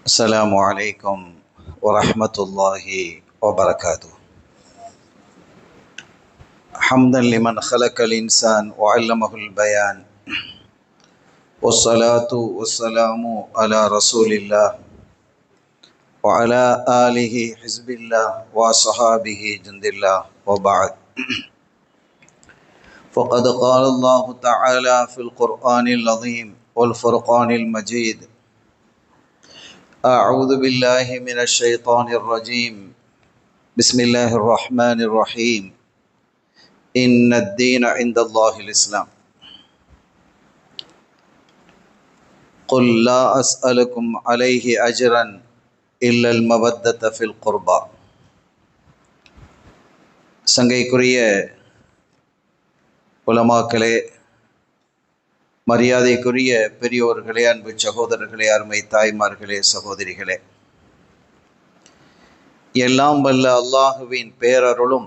السلام عليكم ورحمة الله وبركاته. حمدا لمن خلق الإنسان وعلمه البيان، والصلاة والسلام على رسول الله وعلى آله حزب الله وصحابه جند الله، وبعد. فقد قال الله تعالى في القرآن العظيم والفرقان المجيد: أعوذ بالله من الشيطان الرجيم، بسم الله الرحمن الرحيم، إن الدين عند الله الإسلام، قل لا أسألكم عليه أجرا إلا المودة في القربى. சங்கைக்குரிய உலமாக்களே, மரியாதைக்குரிய பெரியோர்களே, அன்பு சகோதரர்களே, அருமை தாய்மார்களே, சகோதரிகளே, எல்லாம் வல்ல அல்லாஹுவின் பேரருளும்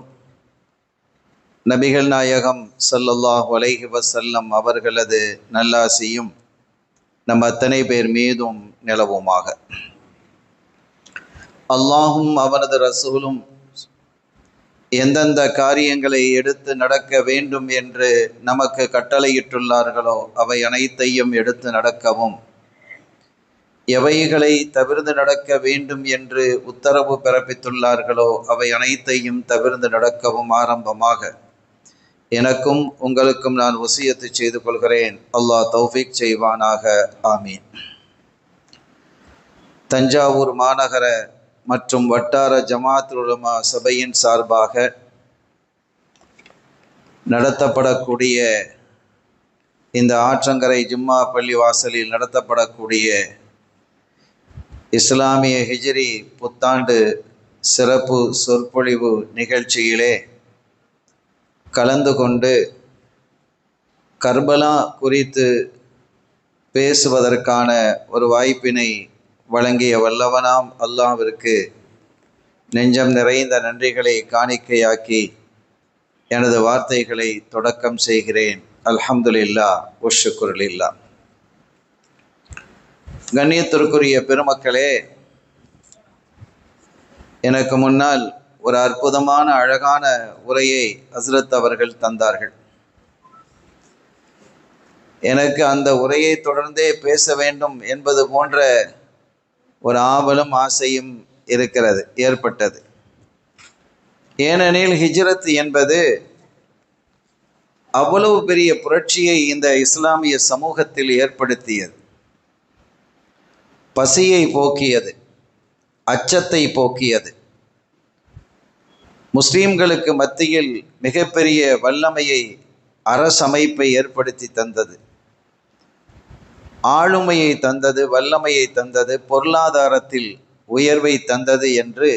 நபிகள் நாயகம் ஸல்லல்லாஹு அலைஹி வஸல்லம் அவர்களது நல்லாசியும் நம் அத்தனை பேர் மீதும் நிலவுமாக. அல்லாஹும் அவனது ரசூலும் எந்தெந்த காரியங்களை எடுத்து நடக்க வேண்டும் என்று நமக்கு கட்டளையிட்டுள்ளார்களோ அவை அனைத்தையும் எடுத்து நடக்கவும், எவைகளை தவிர்த்து நடக்க வேண்டும் என்று உத்தரவு பிறப்பித்துள்ளார்களோ அவை அனைத்தையும் தவிர்த்து நடக்கவும் ஆரம்பமாக எனக்கும் உங்களுக்கும் நான் வசியத்து செய்து கொள்கிறேன். அல்லாஹ் தௌஃபீக் செய்வானாக. ஆமீன். தஞ்சாவூர் மாநகர மற்றும் வட்டார ஜமாஅத்துல் உலமா சபையின் சார்பாக நடத்தப்படக்கூடிய இந்த ஆற்றங்கரை ஜும்மா பள்ளி வாசலில் நடத்தப்படக்கூடிய இஸ்லாமிய ஹிஜ்ரி புத்தாண்டு சிறப்பு சொற்பொழிவு நிகழ்ச்சியிலே கலந்து கொண்டு கர்பலா குறித்து பேசுவதற்கான ஒரு வாய்ப்பினை வழங்கிய வல்லவனாம் அல்லாஹ்விற்கு நெஞ்சம் நிறைந்த நன்றிகளை காணிக்கையாக்கி எனது வார்த்தைகளை தொடக்கம் செய்கிறேன். அல்ஹம்துலில்லாஹ் வஷ்ஷுக்ருலில்லாஹ். கண்ணியத்திற்குரிய பெருமக்களே, எனக்கு முன்னால் ஒரு அற்புதமான அழகான உரையை ஹஸ்ரத் அவர்கள் தந்தார்கள். எனக்கு அந்த உரையை தொடர்ந்தே பேச வேண்டும் என்பது போன்ற ஒரு ஆவலும் ஆசையும் ஏற்பட்டது. ஏனெனில் ஹிஜ்ரத் என்பது அவ்வளவு பெரிய புரட்சியை இந்த இஸ்லாமிய சமூகத்தில் ஏற்படுத்தியது. பசியை போக்கியது, அச்சத்தை போக்கியது, முஸ்லிம்களுக்கு மத்தியில் மிகப்பெரிய வல்லமையை, அரசமைப்பை ஏற்படுத்தி தந்தது, ஆளுமையை தந்தது, வல்லமையை தந்தது, பொருளாதாரத்தில் உயர்வை தந்தது என்று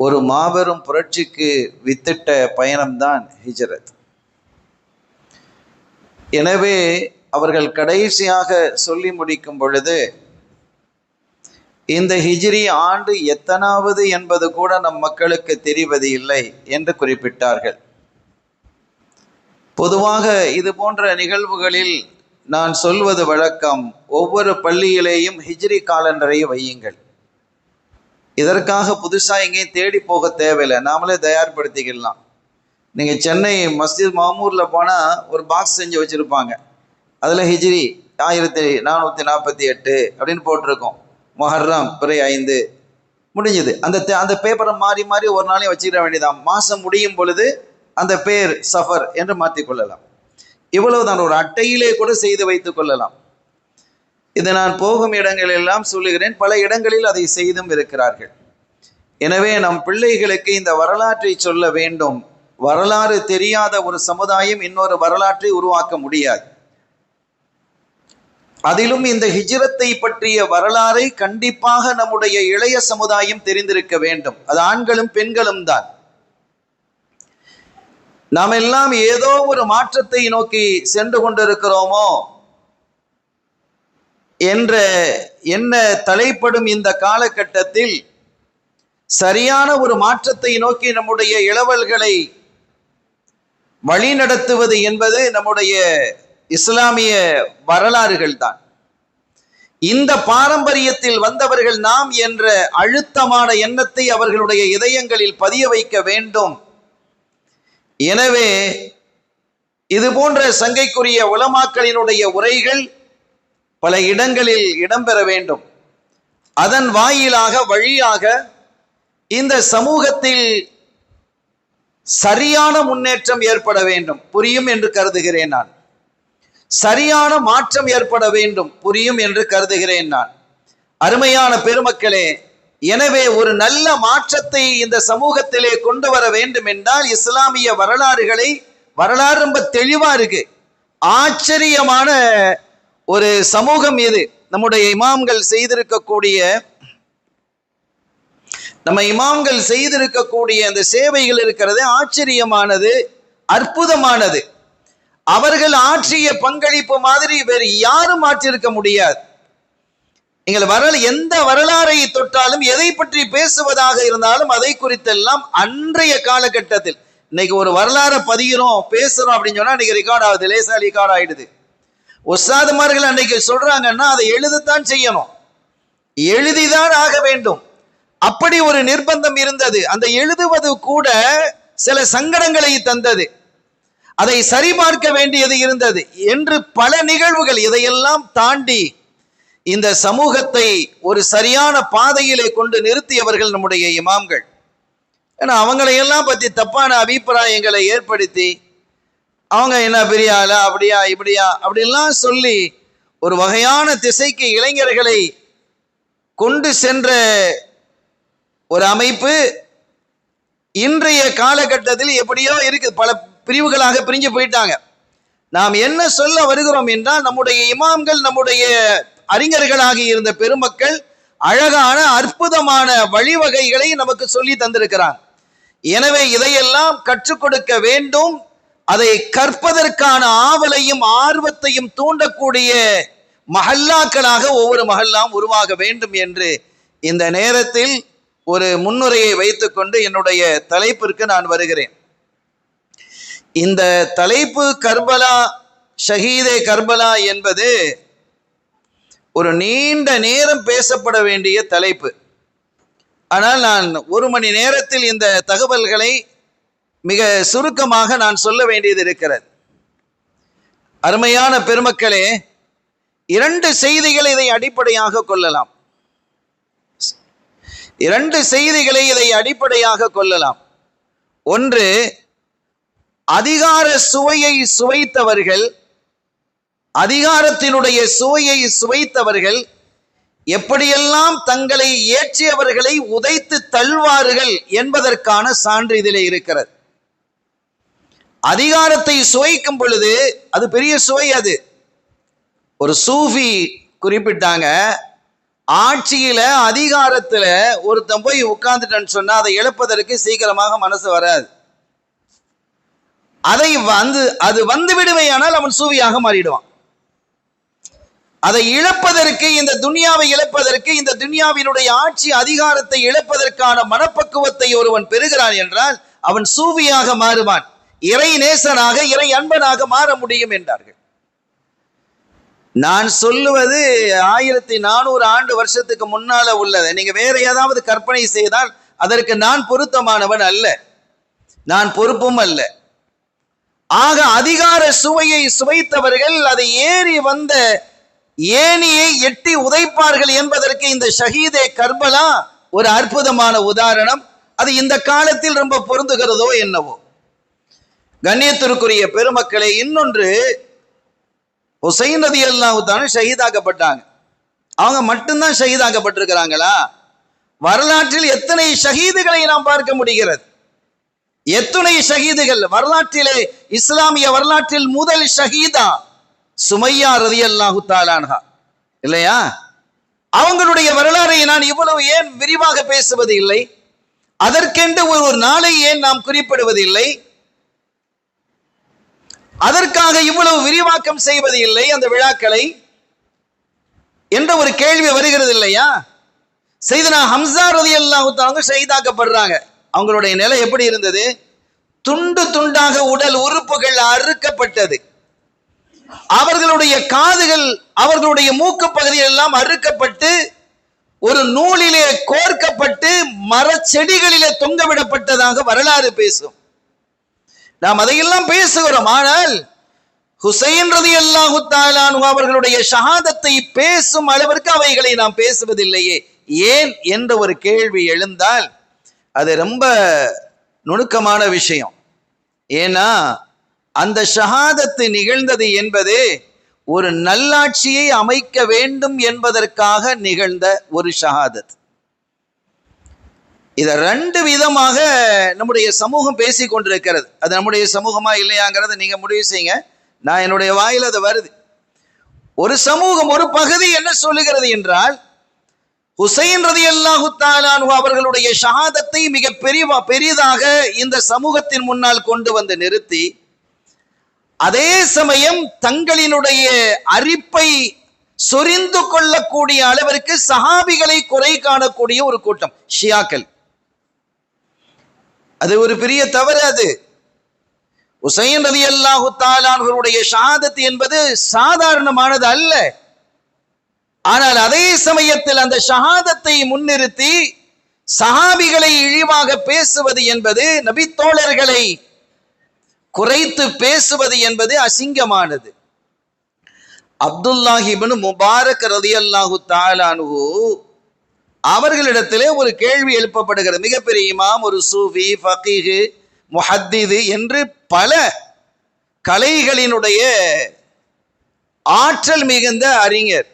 ஒரு மாபெரும் புரட்சிக்கு வித்திட்ட பயணம்தான் ஹிஜ்ரத். எனவே அவர்கள் கடைசியாக சொல்லி முடிக்கும் பொழுது இந்த ஹிஜ்ரி ஆண்டு எத்தனாவது என்பது கூட நம் மக்களுக்கு தெரிவது இல்லை என்று குறிப்பிட்டார்கள். பொதுவாக இது போன்ற நிகழ்வுகளில் நான் சொல்வது வழக்கம், ஒவ்வொரு பள்ளியிலேயும் ஹிஜ்ரி காலண்டரை வையுங்கள். இதற்காக புதுசாக எங்கேயும் தேடி போக தேவையில்லை, நாமளே தயார்படுத்திக்கலாம். நீங்கள் சென்னை மஸ்ஜித் மாமூரில் போனால் ஒரு பாக்ஸ் செஞ்சு வச்சுருப்பாங்க, அதில் ஹிஜ்ரி 1448 அப்படின்னு போட்டிருக்கோம். முஹர்ரம் பிறை 5 முடிஞ்சது. அந்த பேப்பரை மாறி மாறி ஒரு நாளையும் வச்சுக்கிற வேண்டியதான். மாதம் முடியும் பொழுது அந்த பேர் சஃபர் என்று மாற்றிக்கொள்ளலாம். இவ்வளவுதான், ஒரு அட்டையிலே கூட செய்து வைத்துக் கொள்ளலாம். இது நான் போகும் இடங்களெல்லாம் சொல்லுகிறேன், பல இடங்களில் அதை செய்தும் இருக்கிறார்கள். எனவே நம் பிள்ளைகளுக்கு இந்த வரலாற்றை சொல்ல வேண்டும். வரலாறு தெரியாத ஒரு சமுதாயம் இன்னொரு வரலாற்றை உருவாக்க முடியாது. அதிலும் இந்த ஹிஜ்ரத்தை பற்றிய வரலாறை கண்டிப்பாக நம்முடைய இளைய சமுதாயம் தெரிந்திருக்க வேண்டும். அது ஆண்களும் பெண்களும் தான். நாம் எல்லாம் ஏதோ ஒரு மாற்றத்தை நோக்கி சென்று கொண்டிருக்கிறோமோ என்ற என்ன தலைப்படும் இந்த காலகட்டத்தில் சரியான ஒரு மாற்றத்தை நோக்கி நம்முடைய இளவல்களை வழிநடத்துவது என்பது நம்முடைய இஸ்லாமிய வரலாறுகள் தான். இந்த பாரம்பரியத்தில் வந்தவர்கள் நாம் என்ற அழுத்தமான எண்ணத்தை அவர்களுடைய இதயங்களில் பதிய வைக்க வேண்டும். எனவே இது போன்ற சங்கைக்குரிய உலமாக்களினுடைய உரைகள் பல இடங்களில் இடம்பெற வேண்டும். அதன் வாயிலாக வழியாக இந்த சமூகத்தில் சரியான முன்னேற்றம் ஏற்பட வேண்டும், புரியும் என்று கருதுகிறேன் நான். சரியான மாற்றம் ஏற்பட வேண்டும், புரியும் என்று கருதுகிறேன் நான். அருமையான பெருமக்களே, எனவே ஒரு நல்ல மாற்றத்தை இந்த சமூகத்திலே கொண்டு வர வேண்டும் என்றால் இஸ்லாமிய வரலாறு ரொம்ப தெளிவா இருக்கு. ஆச்சரியமான ஒரு சமூகம் இது. நம்முடைய இமாம்கள் செய்திருக்கக்கூடிய அந்த சேவைகள் இருக்கிறது ஆச்சரியமானது, அற்புதமானது. அவர்கள் ஆற்றிய பங்களிப்பு மாதிரி வேறு யாரும் ஆற்றிருக்க முடியாது. நீங்கள் எந்த வரலாறை தொட்டாலும், எதை பற்றி பேசுவதாக இருந்தாலும் அதை குறித்தெல்லாம் அன்றைய காலகட்டத்தில், இன்னைக்கு ஒரு வரலாறை பதிகிறோம் பேசுறோம் அப்படின்னு சொன்னா இன்னைக்கு ரெக்கார்ட் ஆகுது, லேசா ரெக்கார்ட் ஆயிடுது. உஸ்தாதுமார்கள் அன்னைக்கு சொல்றாங்கன்னா அதை எழுதத்தான் செய்யணும், எழுதிதான் ஆக வேண்டும். அப்படி ஒரு நிர்பந்தம் இருந்தது. அந்த எழுதுவது கூட சில சங்கடங்களை தந்தது, அதை சரிபார்க்க வேண்டியது இருந்தது என்று பல நிகழ்வுகள். இதையெல்லாம் தாண்டி இந்த சமூகத்தை ஒரு சரியான பாதையிலே கொண்டு நிறுத்தியவர்கள் நம்முடைய இமாம்கள். ஏன்னா அவங்களையெல்லாம் பற்றி தப்பான அபிப்பிராயங்களை ஏற்படுத்தி அவங்க என்ன பெரிய ஆளா, அப்படியா இப்படியா அப்படிலாம் சொல்லி ஒரு வகையான திசைக்கு இளைஞர்களை கொண்டு சென்ற ஒரு அமைப்பு இன்றைய காலகட்டத்தில் எப்படியோ இருக்கு. பல பிரிவுகளாக பிரிஞ்சு போயிட்டாங்க. நாம் என்ன சொல்ல வருகிறோம் என்றால், நம்முடைய இமாம்கள், நம்முடைய அறிஞர்களாக இருந்த பெருமக்கள் அழகான அற்புதமான வழிவகைகளை நமக்கு சொல்லி தந்திருக்கிறார். எனவே இதையெல்லாம் கற்றுக் கொடுக்க வேண்டும். அதை கற்பதற்கான ஆவலையும் ஆர்வத்தையும் தூண்டக்கூடிய மஹல்லாக்களாக ஒவ்வொரு மஹல்லாம் உருவாக வேண்டும் என்று இந்த நேரத்தில் ஒரு முன்னுரையை வைத்துக்கொண்டு என்னுடைய தலைப்பிற்கு நான் வருகிறேன். இந்த தலைப்பு கர்பலா, ஷஹீதே கர்பலா என்பது ஒரு நீண்ட நேரம் பேசப்பட வேண்டிய தலைப்பு. ஆனால் நான் ஒரு மணி நேரத்தில் இந்த தகவல்களை மிக சுருக்கமாக நான் சொல்ல வேண்டியது இருக்கிறது. அருமையான பெருமக்களே, 2 செய்திகளை இதை அடிப்படையாக கொள்ளலாம். 2 செய்திகளை இதை அடிப்படையாக கொள்ளலாம். ஒன்று, அதிகார சுவையை சுவைத்தவர்கள், அதிகாரத்தினுடைய சுவையை சுவைத்தவர்கள் எப்படியெல்லாம் தங்களை ஏற்றியவர்களை உதைத்து தள்ளுவார்கள் என்பதற்கான சான்று இதிலே இருக்கிறது. அதிகாரத்தை சுவைக்கும் பொழுது அது பெரிய சுவை. அது ஒரு சூஃபி குறிப்பிட்டாங்க, ஆட்சியில அதிகாரத்துல ஒருத்தன் போய் உட்கார்ந்துட்டேன்னு சொன்னா அதை இழப்பதற்கு சீக்கிரமாக மனசு வராது. அது வந்து விடுமையானால் அவன் சூவியாக மாறிடுவான். அதை இழப்பதற்கு, இந்த துனியாவை இழப்பதற்கு, இந்த துனியாவினுடைய ஆட்சி அதிகாரத்தை இழப்பதற்கான மனப்பக்குவத்தை ஒருவன் பெறுகிறான் என்றால் அவன் சூவியாக மாறுவான், இறை நேசனாக, இறை அன்பனாக மாற முடியும் என்றார்கள். நான் சொல்லுவது 1400 ஆண்டு வருஷத்துக்கு முன்னால உள்ளது. நீங்க வேற ஏதாவது கற்பனை செய்தால் அதற்கு நான் பொருத்தமானவன் அல்ல, நான் பொறுப்பும் அல்ல. ஆக அதிகார சுவையை சுவைத்தவர்கள் அதை ஏறி வந்த ஏணியை எட்டி உதைப்பார்கள் என்பதற்கு இந்த ஷஹீதே கர்பலா ஒரு அற்புதமான உதாரணம். அது இந்த காலத்தில் ரொம்ப பொருந்துகிறதோ என்னவோ. கண்ணியத்திற்குரிய பெருமக்களே, இன்னொன்று, ஹுசைன் ரலியல்லாஹு தஆலா ஷஹீதாக்கப்பட்டாங்க. அவங்க மட்டும்தான் ஷஹீதாக்கப்பட்டிருக்கிறாங்களா? வரலாற்றில் எத்தனை ஷஹீதுகளை நாம் பார்க்க முடிகிறது? எத்தனை ஷஹீதுகள் வரலாற்றிலே, இஸ்லாமிய வரலாற்றில் முதல் ஷஹீதா சுமையா ரலியல்லாஹு தஆலா அன்ஹா இல்லையா? அவங்களுடைய வரலாறை நான் இவ்வளவு ஏன் விரிவாக பேசுவது இல்லை? அதற்கென்று ஒரு நாளை ஏன் நாம் குறிப்பிடுவதில்லை? அதற்காக இவ்வளவு விரிவாக்கம் செய்வது இல்லை அந்த விழாக்களை என்ற ஒரு கேள்வி வருகிறது இல்லையா? சையதுனா ஹம்ஸா ரலியல்லாஹு தஆலா ஷஹீதாக்கப்படுறாங்க. அவங்களுடைய நிலை எப்படி இருந்தது? துண்டு துண்டாக உடல் உறுப்புகள் அறுக்கப்பட்டது. அவர்களுடைய காதுகள், அவர்களுடைய மூக்கு பகுதியில் எல்லாம் அறுக்கப்பட்டு ஒரு நூலிலே கோர்க்கப்பட்டு மரச்செடிகளிலே தொங்கவிடப்பட்டதாக வரலாறு பேசும். நாம் அதையெல்லாம் பேசுகிறோம். ஆனால் ஹுசைன் ரலியல்லாஹு தஆலா அன்ஹு அவர்களுடைய ஷஹாதத்தை பேசும் அளவிற்கு அவைகளை நாம் பேசுவதில்லையே, ஏன் என்ற ஒரு கேள்வி எழுந்தால் அது ரொம்ப நுணுக்கமான விஷயம். ஏன்னா அந்த ஷஹாதத்து நிகழ்ந்தது என்பது ஒரு நல்லாட்சியை அமைக்க வேண்டும் என்பதற்காக நிகழ்ந்த ஒரு ஷஹாதத். இதை ரெண்டு விதமாக நம்முடைய சமூகம் பேசி கொண்டிருக்கிறது. அது நம்முடைய சமூகமா இல்லையாங்கிறத நீங்க முடிவு செய்யுங்க. நான் என்னுடைய வாயில் அது வருது. ஒரு சமூகம், ஒரு பகுதி என்ன சொல்லுகிறது என்றால், ஹுசைன் ரலியல்லாஹு தஆலா அன்ஹு அவர்களுடைய ஷஹாதத்தை மிக பெரிதாக இந்த சமூகத்தின் முன்னால் கொண்டு வந்து நிறுத்தி, அதே சமயம் தங்களினுடைய அரிப்பை சொரிந்து கொள்ளக்கூடிய அளவிற்கு சஹாபிகளை குறை காணக்கூடிய ஒரு கூட்டம் ஷியாக்கள். அது ஒரு பெரிய தவறு. அது ஹுசைன் ரலியல்லாஹு தஆலா அன்ஹுவுடைய ஷஹாதத் என்பது சாதாரணமானது அல்ல. ஆனால் அதே சமயத்தில் அந்த ஷஹாதத்தை முன்னிறுத்தி சஹாபிகளை இழிவாக பேசுவது என்பது, நபி தோழர்களை குறைத்து பேசுவது என்பது அசிங்கமானது. அப்துல்லாஹ் இப்னு முபாரக் ரலியல்லாஹு தஆலா அன்ஹு அவர்களிடத்திலே ஒரு கேள்வி எழுப்பப்படுகிறது. மிகப்பெரிய இமாம், ஒரு சூஃபி, ஃபகீஹ், முஹத்திது என்று பல கலைகளினுடைய ஆற்றல் மிகுந்த அறிஞர்.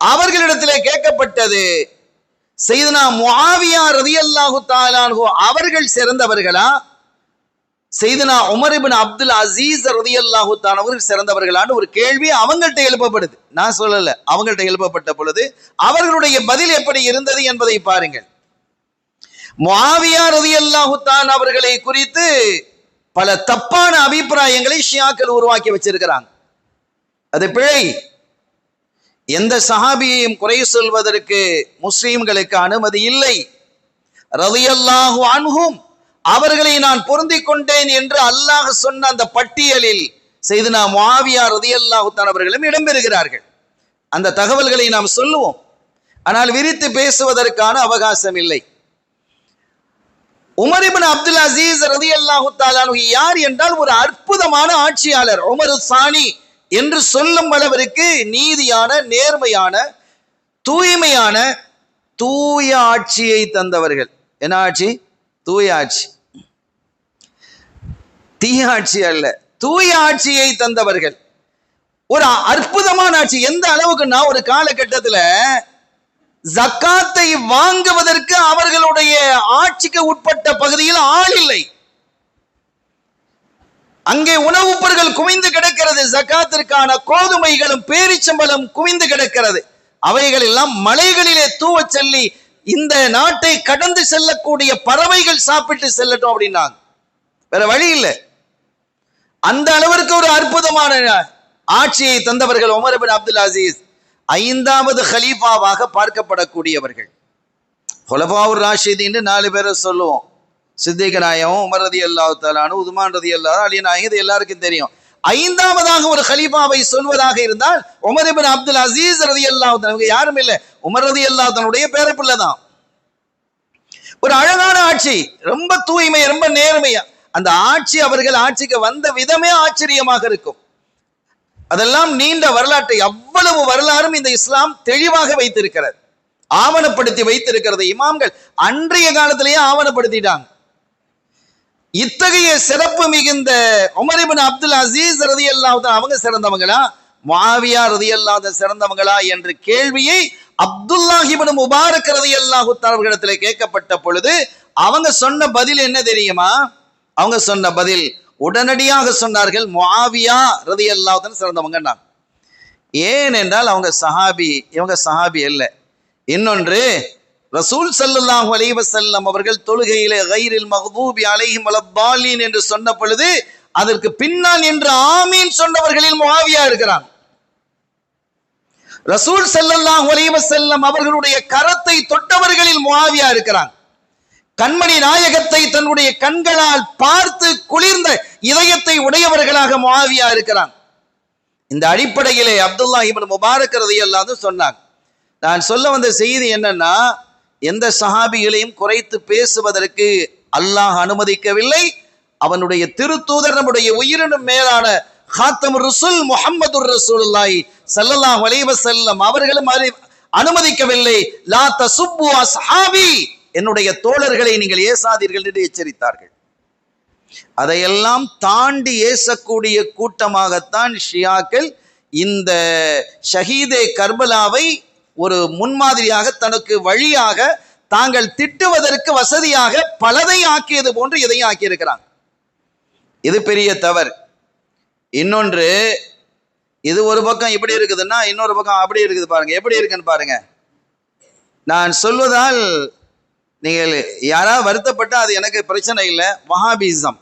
அவர்களிடத்திலே கேட்கப்பட்டது, சையதுனா முஆவியா ரலியல்லாஹு தஆலா அன்ஹு அவர்கள் சிறந்தவர்களா, சையதுனா உமர் இப்னு அப்துல் அசீஸ் ரலியல்லாஹு தஆலா அவர்கள் சிறந்தவர்களான்னு ஒரு கேள்வி அவங்கள்ட்ட எழுப்பப்படுது. நான் சொல்லல, அவங்கள்ட்ட எழுப்பப்பட்ட பொழுது அவர்களுடைய பதில் எப்படி இருந்தது என்பதை பாருங்கள். முஆவியா ரலியல்லாஹு தஆலா அவர்களை குறித்து பல தப்பான அபிப்பிராயங்களை ஷியாக்கள் உருவாக்கி வச்சிருக்கிறாங்க. அது பிழை. எந்த சஹாபியையும் குறை சொல்வதற்கு முஸ்லிம்களுக்கு அனுமதி இல்லை. ரலியல்லாஹு அன்ஹும் அவர்களை நான் பொருந்திக் கொண்டேன் என்று அல்லாஹ் சொன்ன அந்த பட்டியலில் சையதுனா முஆவியா ரலியல்லாஹு தஆலா அவர்களும் இடம்பெறுகிறார்கள். அந்த தகவல்களை நாம் சொல்லுவோம். ஆனால் விரித்து பேசுவதற்கான அவகாசம் இல்லை. உமர் இப்னு அப்துல் அசீஸ் ரலியல்லாஹு தஆலா அன்ஹு யார் என்றால் ஒரு அற்புதமான ஆட்சியாளர். உமர் சானி என்று சொல்லும் அளவிற்கு நீதியான, நேர்மையான, தூய்மையான, தூய ஆட்சியை தந்தவர்கள். என்ன ஆட்சி? தூய ஆட்சி, தீய ஆட்சி அல்ல, தூய ஆட்சியை தந்தவர்கள். ஒரு அற்புதமான ஆட்சி. எந்த அளவுக்குன்னா, ஒரு காலகட்டத்தில் ஜக்காத்தை வாங்குவதற்கு அவர்களுடைய ஆட்சிக்கு உட்பட்ட பகுதியில் ஆள் இல்லை. அங்கே உணவுப் பொருட்கள் குவிந்து கிடக்கிறது. ஜக்காத்திற்கான கோதுமைகளும் பேரிச்சம்பளம் குவிந்து கிடக்கிறது. அவைகள் எல்லாம் மலைகளிலே தூவ சொல்லி இந்த நாட்டை கடந்து செல்லக்கூடிய பறவைகள் சாப்பிட்டு செல்லட்டும் அப்படின்னாங்க. வேற வழி இல்லை. அந்த அளவிற்கு ஒரு அற்புதமான ஆட்சியை தந்தவர்கள் உமர் இப்னு அப்துல் அசீஸ். 5வது ஹலீஃபாவாக பார்க்கப்படக்கூடியவர்கள். ஹுலஃபாவுர் ராஷிதீன் 4 பேரை சொல்லுவோம். சித்திக் நாயகம், உமர் ரலியல்லாஹு தஆலா அன்ஹு, உஸ்மான் ரலியல்லாஹு அலி நாயகம், இது எல்லாருக்கும் தெரியும். 5வதாக ஒரு ஹலீஃபாவை சொல்வதாக இருந்தால் உமர் இப்னு அப்துல் அசீஸ் ரலியல்லாஹு தஆலா யாரும் இல்லை, உமர் ரலியல்லாஹு தஆலாவுடைய பேரப்பிள்ளை தான். ஒரு அழகான ஆட்சி, ரொம்ப தூய்மை, ரொம்ப நேர்மையா அந்த ஆட்சி. அவர்கள் ஆட்சிக்கு வந்த விதமே ஆச்சரியமாக இருக்கும். அதெல்லாம் நீண்ட வரலாற்றை, அவ்வளவு வரலாறும் இந்த இஸ்லாம் தெளிவாக வைத்திருக்கிறது, ஆவணப்படுத்தி வைத்திருக்கிறது. இமாம்கள் அன்றைய காலத்திலேயே ஆவணப்படுத்திட்டாங்க. இத்தகைய சிறப்பு மிகுந்த உமர் இப்னு அப்துல் அசீஸ் ரலியல்லாஹு தஆலா அவங்க சிறந்தவங்களா, முஆவியா ரலியல்லாஹு தஆலா சிறந்தவங்களா என்ற கேள்வியை அப்துல்லாஹ் இப்னு முபாரக் ரலியல்லாஹு தஆலா அவர்களிடத்திலே கேட்கப்பட்ட பொழுது அவங்க சொன்ன பதில் என்ன தெரியுமா? அவங்க சொன்ன பதில் உடனடியாக சொன்னார்கள், முஆவியா ரலியல்லாஹு தஆலா சிறந்தவங்க. ஏன் என்றால் அவங்க சஹாபி, இவங்க சஹாபி அல்ல. இன்னொன்று, ரசூல் ஸல்லல்லாஹு அலைஹி வஸல்லம் அவர்கள் தொழுகையிலே கைரில் மக்தூபி அலைஹிம் வலத்தாலீன் என்று சொன்ன பொழுது அதற்கு பின்னால் என்று ஆமீன் சொன்னவர்களில் முஆவியா இருக்கிறான். ரசூல் ஸல்லல்லாஹு அலைஹி வஸல்லம் அவர்களுடைய கரத்தை தொட்டவர்களில் முஆவியா இருக்கிறான். கண்மணி நாயகத்தை தன்னுடைய கண்களால் பார்த்து குளிர்ந்த இதயத்தை உடையவர்களாக முஆவியா இருக்கிறான். இந்த அடிப்படையிலே அப்துல்லா இப்னு முபாரக் ரலியல்லாஹு அன்ஹு சொன்னாங்க. நான் சொல்ல வந்த செய்தி என்னன்னா, எந்த சஹாபிகளையும் குறைத்து பேசுவதற்கு அல்லாஹ் அனுமதிக்கவில்லை. அவனுடைய திருத்தூதர் நம்முடைய உயிரினும் மேலான ஹாத்தமுர் ரசூல் முஹம்மதுர் ரசூலுல்லாஹி ஸல்லல்லாஹு அலைஹி வஸல்லம் அவர்களும் அனுமதிக்கவில்லை. லா தசுப்பு அஸ்ஹாபி, என்னுடைய தோழர்களை நீங்கள் ஏசாதீர்கள் என்று எச்சரித்தார்கள். அதையெல்லாம் தாண்டி ஏசக்கூடிய கூட்டமாகத்தான் ஷியாக்கள் இந்த ஷஹீதே கர்பலாவை ஒரு முன்மாதிரியாக தனக்கு வழியாக தாங்கள் திட்டுவதற்கு வசதியாக பலதை ஆக்கியது போன்று இதையும் ஆக்கியிருக்கிறாங்க. இது பெரிய தவறு. இன்னொன்று, இது ஒரு பக்கம் இப்படி இருக்குதுன்னா இன்னொரு பக்கம் அப்படி இருக்குது. பாருங்க எப்படி இருக்குன்னு பாருங்க. நான் சொல்வதால் நீங்கள் யாராவது வருத்தப்பட்டா அது எனக்கு பிரச்சனை இல்லை. வஹாபிசம்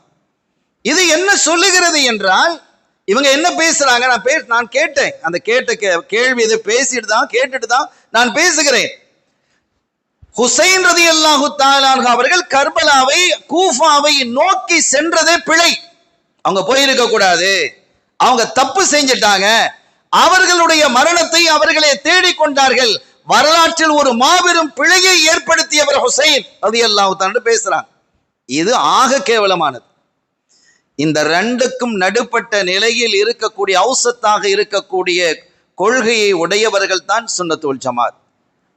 இது என்ன சொல்லுகிறது என்றால், இவங்க என்ன பேசுறாங்க, நான் கேட்டேன். அந்த கேள்வி இதை கேட்டுட்டு தான் நான் பேசுகிறேன். ஹுசைன் ரலியல்லாஹு தஆலா அன்ஹு அவர்கள் கர்பலாவை கூஃபாவை நோக்கி சென்றதே பிழை. அவங்க போயிருக்க கூடாது, அவங்க தப்பு செஞ்சிட்டாங்க. அவர்களுடைய மரணத்தை அவர்களே தேடிக்கொண்டார்கள். வரலாற்றில் ஒரு மாபெரும் பிழையை ஏற்படுத்தியவர் ஹுசைன் ரலியல்லாஹு தஆலா பேசுறாங்க. இது ஆக கேவலமானது. இந்த ரெண்டுக்கும் நடுப்பட்ட நிலையில் இருக்கக்கூடிய அவுசத்தாக இருக்கக்கூடிய கொள்கையை உடையவர்கள் தான் சுன்னத்துல் வல் ஜமாத்.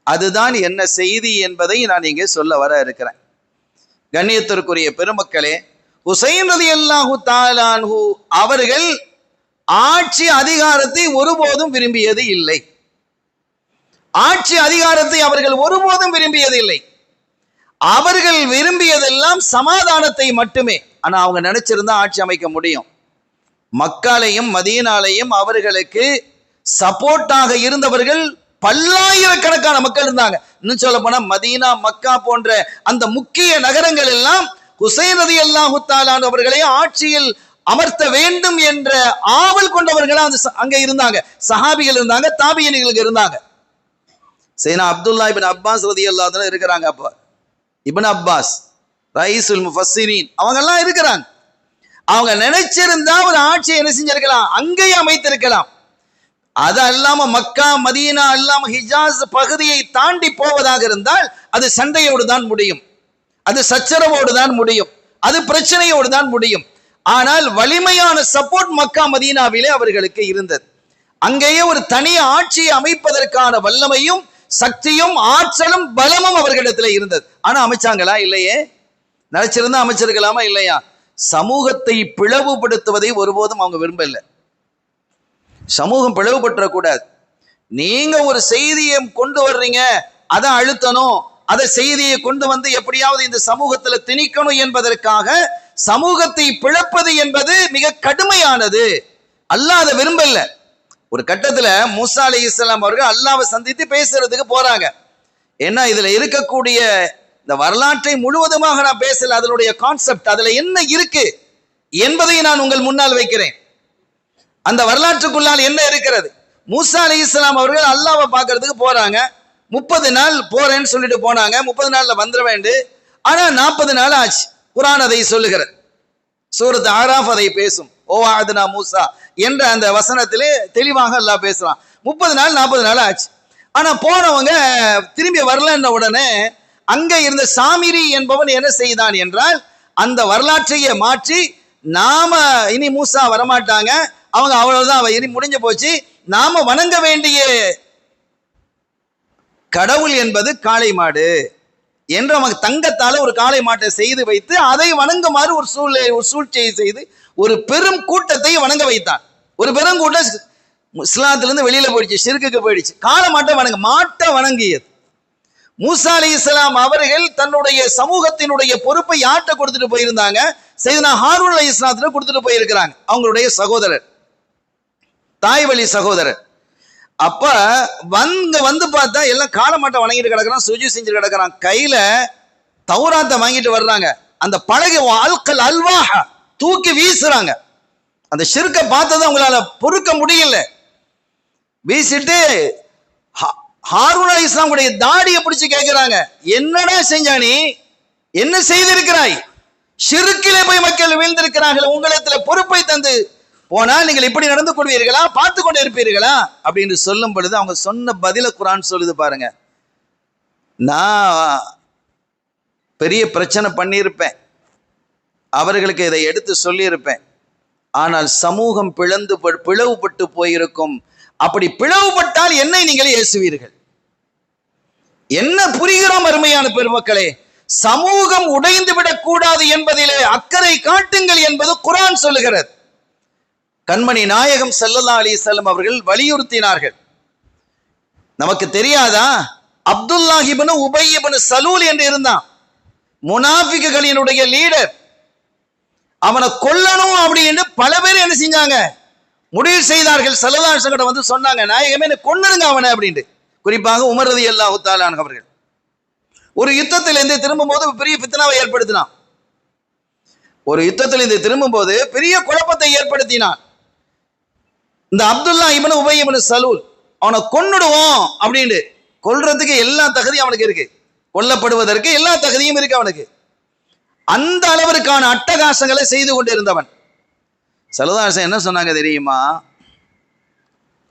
அதுதான் என்ன செய்தி என்பதை நான் இங்கே சொல்ல வர இருக்கிறேன். கண்ணியத்திற்குரிய பெருமக்களே, ஹுசைன் ரலியல்லாஹு தஆலா அன்ஹு அவர்கள் ஆட்சி அதிகாரத்தை ஒருபோதும் விரும்பியது இல்லை. ஆட்சி அதிகாரத்தை அவர்கள் ஒருபோதும் விரும்பியது இல்லை. அவர்கள் விரும்பியதெல்லாம் சமாதானத்தை மட்டுமே. ஆனா அவங்க நினைச்சிருந்தா ஆட்சி அமைக்க முடியும். மக்காலையும் மதீனாலையும் அவர்களுக்கு சப்போர்ட்டாக இருந்தவர்கள் பல்லாயிரக்கணக்கான மக்கள் இருந்தாங்க. இன்னும் சொல்ல போனா மதீனா, மக்கா போன்ற அந்த முக்கிய நகரங்கள் எல்லாம் ஹுசைன் ரலியல்லாஹு தஆலா அவர்களை ஆட்சியில் அமர்த்த வேண்டும் என்ற ஆவல் கொண்டவர்களா அங்க இருந்தாங்க. சஹாபிகள் இருந்தாங்க, தாபியீன்கள் இருந்தாங்க. சையதுனா அப்துல்லா இப்னு அப்பாஸ் ரலியல்லாஹு அன்ஹு இருக்கிறாங்க. அப்ப இப்னு அப்பாஸ் ரைசுல் முஃபஸ்ஸிரீன் அவங்க எல்லாம் இருக்கிறாங்க. அவங்க நினைச்சிருந்தா ஒரு ஆட்சியை என்ன செஞ்சிருக்கலாம், அங்கேயே அமைத்திருக்கலாம். அது அல்லாம மக்கா மதீனா அல்லாம ஹிஜாஸ் பகுதியை தாண்டி போவதாக இருந்தால் அது சண்டையோடு தான் முடியும், அது சச்சரவோடு தான் முடியும், அது பிரச்சனையோடு தான் முடியும். ஆனால் வலிமையான சப்போர்ட் மக்கா மதீனாவிலே அவர்களுக்கு இருந்தது. அங்கேயே ஒரு தனி ஆட்சியை அமைப்பதற்கான வல்லமையும் சக்தியும் ஆற்றலும் பலமும் அவர்களிடத்தில் இருந்தது. ஆனா அமைச்சாங்களா? இல்லையே. நினைச்சிருந்தா அமைச்சிருக்கலாமா? இல்லையா. சமூகத்தை பிளவுபடுத்துவதை ஒருபோதும் அவங்க விரும்பல. சமூகம் பிளவுபற்றக்கூடாது. நீங்க ஒரு செய்தியை கொண்டு வர்றீங்க, அதை அழுத்தணும், அதை செய்தியை கொண்டு வந்து எப்படியாவது இந்த சமூகத்துல திணிக்கணும் என்பதற்காக சமூகத்தை பிளப்பது என்பது மிக கடுமையானது. அல்லாஹ் அதை விரும்பல. ஒரு கட்டத்துல மூசா அலைஹிஸ்ஸலாம் அவர்கள் அல்லாஹ்வை சந்தித்து பேசுறதுக்கு போறாங்க. ஏன்னா இதுல இருக்கக்கூடிய இந்த வரலாற்றை முழுவதுமாக நான் பேசல, அதனுடைய கான்செப்ட் அதுல என்ன இருக்கு என்பதை நான் உங்கள் முன்னால் வைக்கிறேன். அந்த வரலாற்றுக்குள்ளால் என்ன இருக்கிறது? மூசா அலைஹிஸ்ஸலாம் அவர்கள் அல்லாஹ்வை பார்க்கறதுக்கு போறாங்க. 30 நாள் போறேன்னு சொல்லிட்டு போனாங்க. 30 நாள்ல வந்துட வேண்டும். ஆனா 40 நாள் ஆச்சு. குர்ஆன் அதை சொல்லுகிறது. சூரத் ஆராஃப் அதை பேசும். ஓ ஆதுனா மூசா என்ற அந்த வசனத்திலே தெளிவாக அல்லாஹ் பேசுறான். 30 நாள் 40 நாள் ஆச்சு. ஆனா போனவங்க திரும்பி வரலன்ன உடனே அங்க இருந்த சாமிரி என்பவன் என்ன செய்தான் என்றால், அந்த வரலாற்றையே மாற்றி நாம இனி மூசா வரமாட்டாங்க, அவங்க அவ்வளவுதான், இனி முடிஞ்சு போச்சு, நாம வணங்க வேண்டிய கடவுள் என்பது காளை மாடு என்று அவங்க தங்கத்தால ஒரு காளை மாட்டை செய்து வைத்து அதை வணங்குமாறு ஒரு சூழ்ச்சியை செய்து ஒரு பெரும் கூட்டத்தை வணங்க வைத்தான். ஒரு பெரும் கூட்டம் இஸ்லாத்திலிருந்து வெளியில போயிடுச்சு, ஷிர்க்குக்கு போயிடுச்சு. காளை மாட்டை மாட்டை வணங்கியது. மூசா அலைஹிஸ்ஸலாம் அவர்கள் தன்னுடைய சமூகத்தினுடைய பொறுப்பை யார்கிட்ட கொடுத்துட்டு போயிருந்தாங்க? சையதுனா ஹாரூன் அலைஹிஸ்ஸலாத்திட்ட கொடுத்துட்டு போயிருக்கிறாங்க. அவங்களுடைய சகோதரர், தாய் வழி சகோதரர். அப்ப வந்து பார்த்தா எல்லாம் காளை மாட்டை வணங்கிட்டு கிடக்குறான், சுஜி செஞ்சுட்டு கிடக்குறான். கையில தௌராத்தை வாங்கிட்டு வர்றாங்க. அந்த பழகை அல்கல் அல்வாஹ தூக்கி வீசுறாங்க. அந்த ஷிர்க்கை பார்த்ததை அவங்களால பொறுக்க முடியல. வீசிட்டு ஹாரூன் அலைஹிஸ்ஸலாமுடைய தாடியை பிடிச்சு கேட்கிறாங்க, என்னடா செஞ்சா நீ, என்ன செய்திருக்கிறாய்? ஷிர்க்கிலே போய் மக்கள் வீழ்ந்திருக்கிறார்கள், உங்களிடத்துல பொறுப்பை தந்து போனால் நீங்கள் இப்படி நடந்து கொள்வீர்களா, பார்த்து கொண்டு இருப்பீர்களா அப்படின்னு சொல்லும் பொழுது அவங்க சொன்ன பதில குர்ஆன் சொல்லுது பாருங்க. நான் பெரிய பிரச்சனை பண்ணியிருப்பேன், அவர்களுக்கு இதை எடுத்து சொல்லியிருப்பேன், ஆனால் சமூகம் பிளவுபட்டு போயிருக்கும். அப்படி பிளவுபட்டால் என்னை நீங்கள் ஏசுவீர்கள். என்ன புரிகிறோம் அருமையான பெருமக்களே? சமூகம் உடைந்து விடக்கூடாது என்பதிலே அக்கறை காட்டுங்கள் என்பது குர்ஆன் சொல்லுகிறது. கண்மணி நாயகம் ஸல்லல்லாஹு அலைஹி வஸல்லம் அவர்கள் வலியுறுத்தினார்கள். நமக்கு தெரியாதா? அப்துல்லாஹ் இப்னு உபை இப்னு சலூல் என்று இருந்தான், முனாஃபிக்குகளினுடைய லீடர். அவனை கொல்லணும் அப்படின்னு பல பேர் என்ன செஞ்சாங்க, முடிவு செய்தார்கள். ஸல்லல்லாஹு அலைஹி வஸல்லம் வந்து சொன்னாங்க, நாயகமே என்ன கொன்னுருங்க அவனை அப்படின்ட்டு. குறிப்பாக உமர் ரலியல்லாஹு தஆலா அன்ஹு அவர்கள் ஒரு யுத்தத்திலிருந்து திரும்பும் போது பெரிய ஃபித்னாவை ஏற்படுத்தினான். ஒரு யுத்தத்திலிருந்து திரும்பும் போது பெரிய குழப்பத்தை ஏற்படுத்தினான். இந்த அப்துல்லா இப்னு உபை இப்னு சலூல் அவனை கொன்னுடுவோம் அப்படின்னு, கொல்றதுக்கு எல்லா தகுதியும் அவனுக்கு இருக்கு, கொல்லப்படுவதற்கு எல்லா தகுதியும் இருக்கு அவனுக்கு. அந்த அளவிற்கான அட்டகாசங்களை செய்து கொண்டிருந்தவன். ஸல்லல்லாஹு அலைஹி வஸல்லம் என்ன சொன்னாங்க தெரியுமா?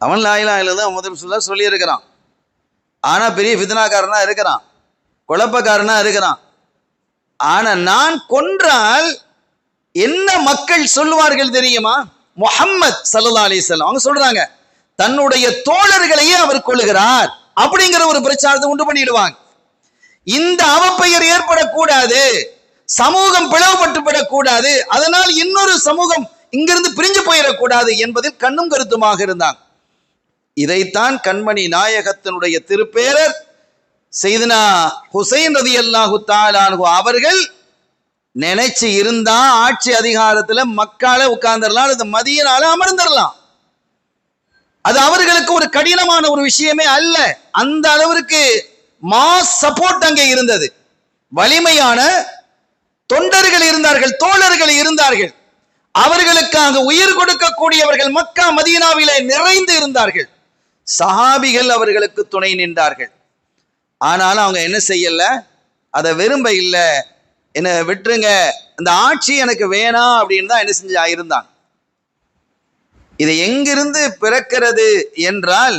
அவன் லா இலாஹா இல்லல்லாஹ் முஹம்மது ரசூலுல்லாஹ் சொல்லி இருக்கிறான், ஆனா பெரிய ஃபித்னாக்காரனா இருக்கிறான், குழப்பக்காரனா இருக்கிறான். ஆனா நான் கொன்றால் என்ன மக்கள் சொல்லுவார்கள் தெரியுமா? முஹம்மத் ஸல்லல்லாஹு அலைஹி வஸல்லம் அவங்க சொல்றாங்க, தன்னுடைய தோழர்களையே அவர் கொள்ளுகிறார் அப்படிங்கிற ஒரு பிரச்சாரத்தை உண்டு பண்ணிடுவாங்க. இந்த அவப்பெயர் ஏற்படக்கூடாது, சமூகம் பிளவுபட்டு விடக்கூடாது, அதனால் இன்னொரு சமூகம் இங்கிருந்து பிரிஞ்சு போயிடக்கூடாது என்பதில் கண்ணும் கருத்துமாக இருந்தாங்க. இதைத்தான் கண்மணி நாயகத்தினுடைய திருப்பேரர் செய்தனா ஹுசைன் ரலியல்லாஹு தஆலா அன்ஹு அவர்கள் நினைச்சு இருந்தா ஆட்சி அதிகாரத்துல மக்கால உட்கார்ந்துடலாம், அல்லது மதீனால அமர்ந்துடலாம். அது அவர்களுக்கு ஒரு கடினமான ஒரு விஷயமே அல்ல. அந்த அளவிற்கு மாஸ் சப்போர்ட் அங்கே இருந்தது. வலிமையான தொண்டர்கள் இருந்தார்கள், தோழர்கள் இருந்தார்கள். அவர்களுக்காக உயிர் கொடுக்கக்கூடியவர்கள் மக்கா மதீனாவிலே நிறைந்து இருந்தார்கள். சஹாபிகள் அவர்களுக்கு துணை நின்றார்கள். ஆனாலும் அவங்க என்ன செய்யல, அதை விரும்ப இல்லை, என்ன விட்டுருங்க, இந்த ஆட்சி எனக்கு வேணாம் அப்படின்னு தான் என்ன செஞ்சு இருந்தாங்க. இது எங்கிருந்து பிறக்கிறது என்றால்,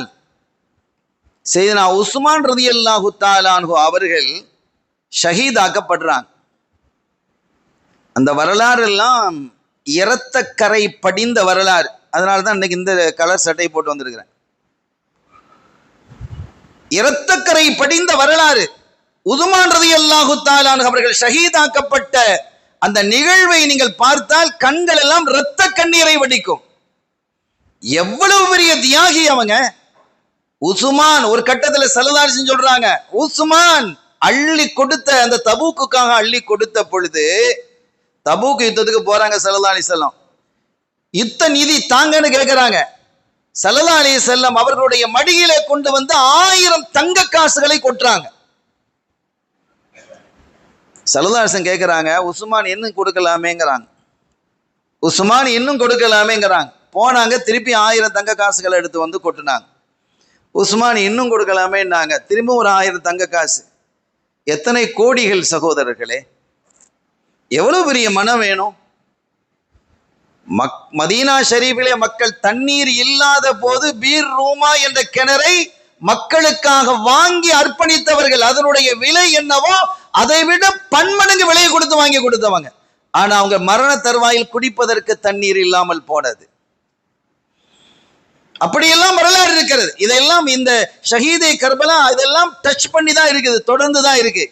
செய்தனா உஸ்மான் ரலியல்லாஹு தஆலா அன்ஹு அவர்கள் ஷஹீதாக்கப்படுறாங்க. அந்த வரலாறு எல்லாம் இரத்த கரை படிந்த வரலாறு. அதனால தான் இன்னைக்கு இந்த கலர் சட்டை போட்டு வந்திருக்கிறேன். இரத்தக்கரை படிந்த வரலாறு. உஸ்மான் ரலியல்லாஹு தஆலா அன்ஹு அவர்கள் ஷஹீதாக்கப்பட்ட அந்த நிகழ்வை நீங்கள் பார்த்தால் கண்கள் எல்லாம் இரத்த கண்ணீரை வடிக்கும். எவ்வளவு பெரிய தியாகி அவங்க. உஸ்மான் ஒரு கட்டத்தில் ஸல்லல்லாஹு அலைஹி வஸல்லம் சொல்றாங்க, உஸ்மான் அள்ளி கொடுத்த அந்த தபூக்குக்காக அள்ளி கொடுத்த பொழுது, தபூக் யுத்தத்துக்கு போறாங்க ஸல்லல்லாஹு அலைஹி வஸல்லம், யுத்த நிதி தாங்கன்னு கேட்கிறாங்க. ஸல்லல்லாஹு அலைஹி வஸல்லம் அவர்களுடைய மடியிலே கொண்டு வந்து 1000 தங்க காசுகளை கொட்டுறாங்க. ஸல்லல்லாஹு அலைஹி வஸல்லம் கேட்கிறாங்க, உஸ்மான் இன்னும் கொடுக்கலாமேங்கிறாங்க. உஸ்மான் இன்னும் கொடுக்கலாமேங்கிறாங்க. போனாங்க, திருப்பி 1000 தங்க காசுகளை எடுத்து வந்து கொட்டுனாங்க. உஸ்மான் இன்னும் கொடுக்கலாமேன்னாங்க. திரும்ப ஒரு 1000 தங்க காசு. எத்தனை கோடிகள் சகோதரர்களே! எவ்வளவு பெரிய மனம் வேணும். மதீனா ஷரீஃபிலே மக்கள் தண்ணீர் இல்லாத போது பீர் ரூமா என்ற கிணறை மக்களுக்காக வாங்கி அர்ப்பணித்தவர்கள். அதனுடைய விலை என்னவோ அதை விட பன்மடங்கு விலையை கொடுத்து வாங்கி கொடுத்தவங்க. ஆனா அவங்க மரண தருவாயில் குடிப்பதற்கு தண்ணீர் இல்லாமல் போனது. அப்படியெல்லாம் வரலாறு இருக்கிறது. இதெல்லாம் இந்த ஷஹீதே கர்பலா இதெல்லாம் டச் பண்ணி தான் இருக்குது, தொடர்ந்து தான் இருக்கு.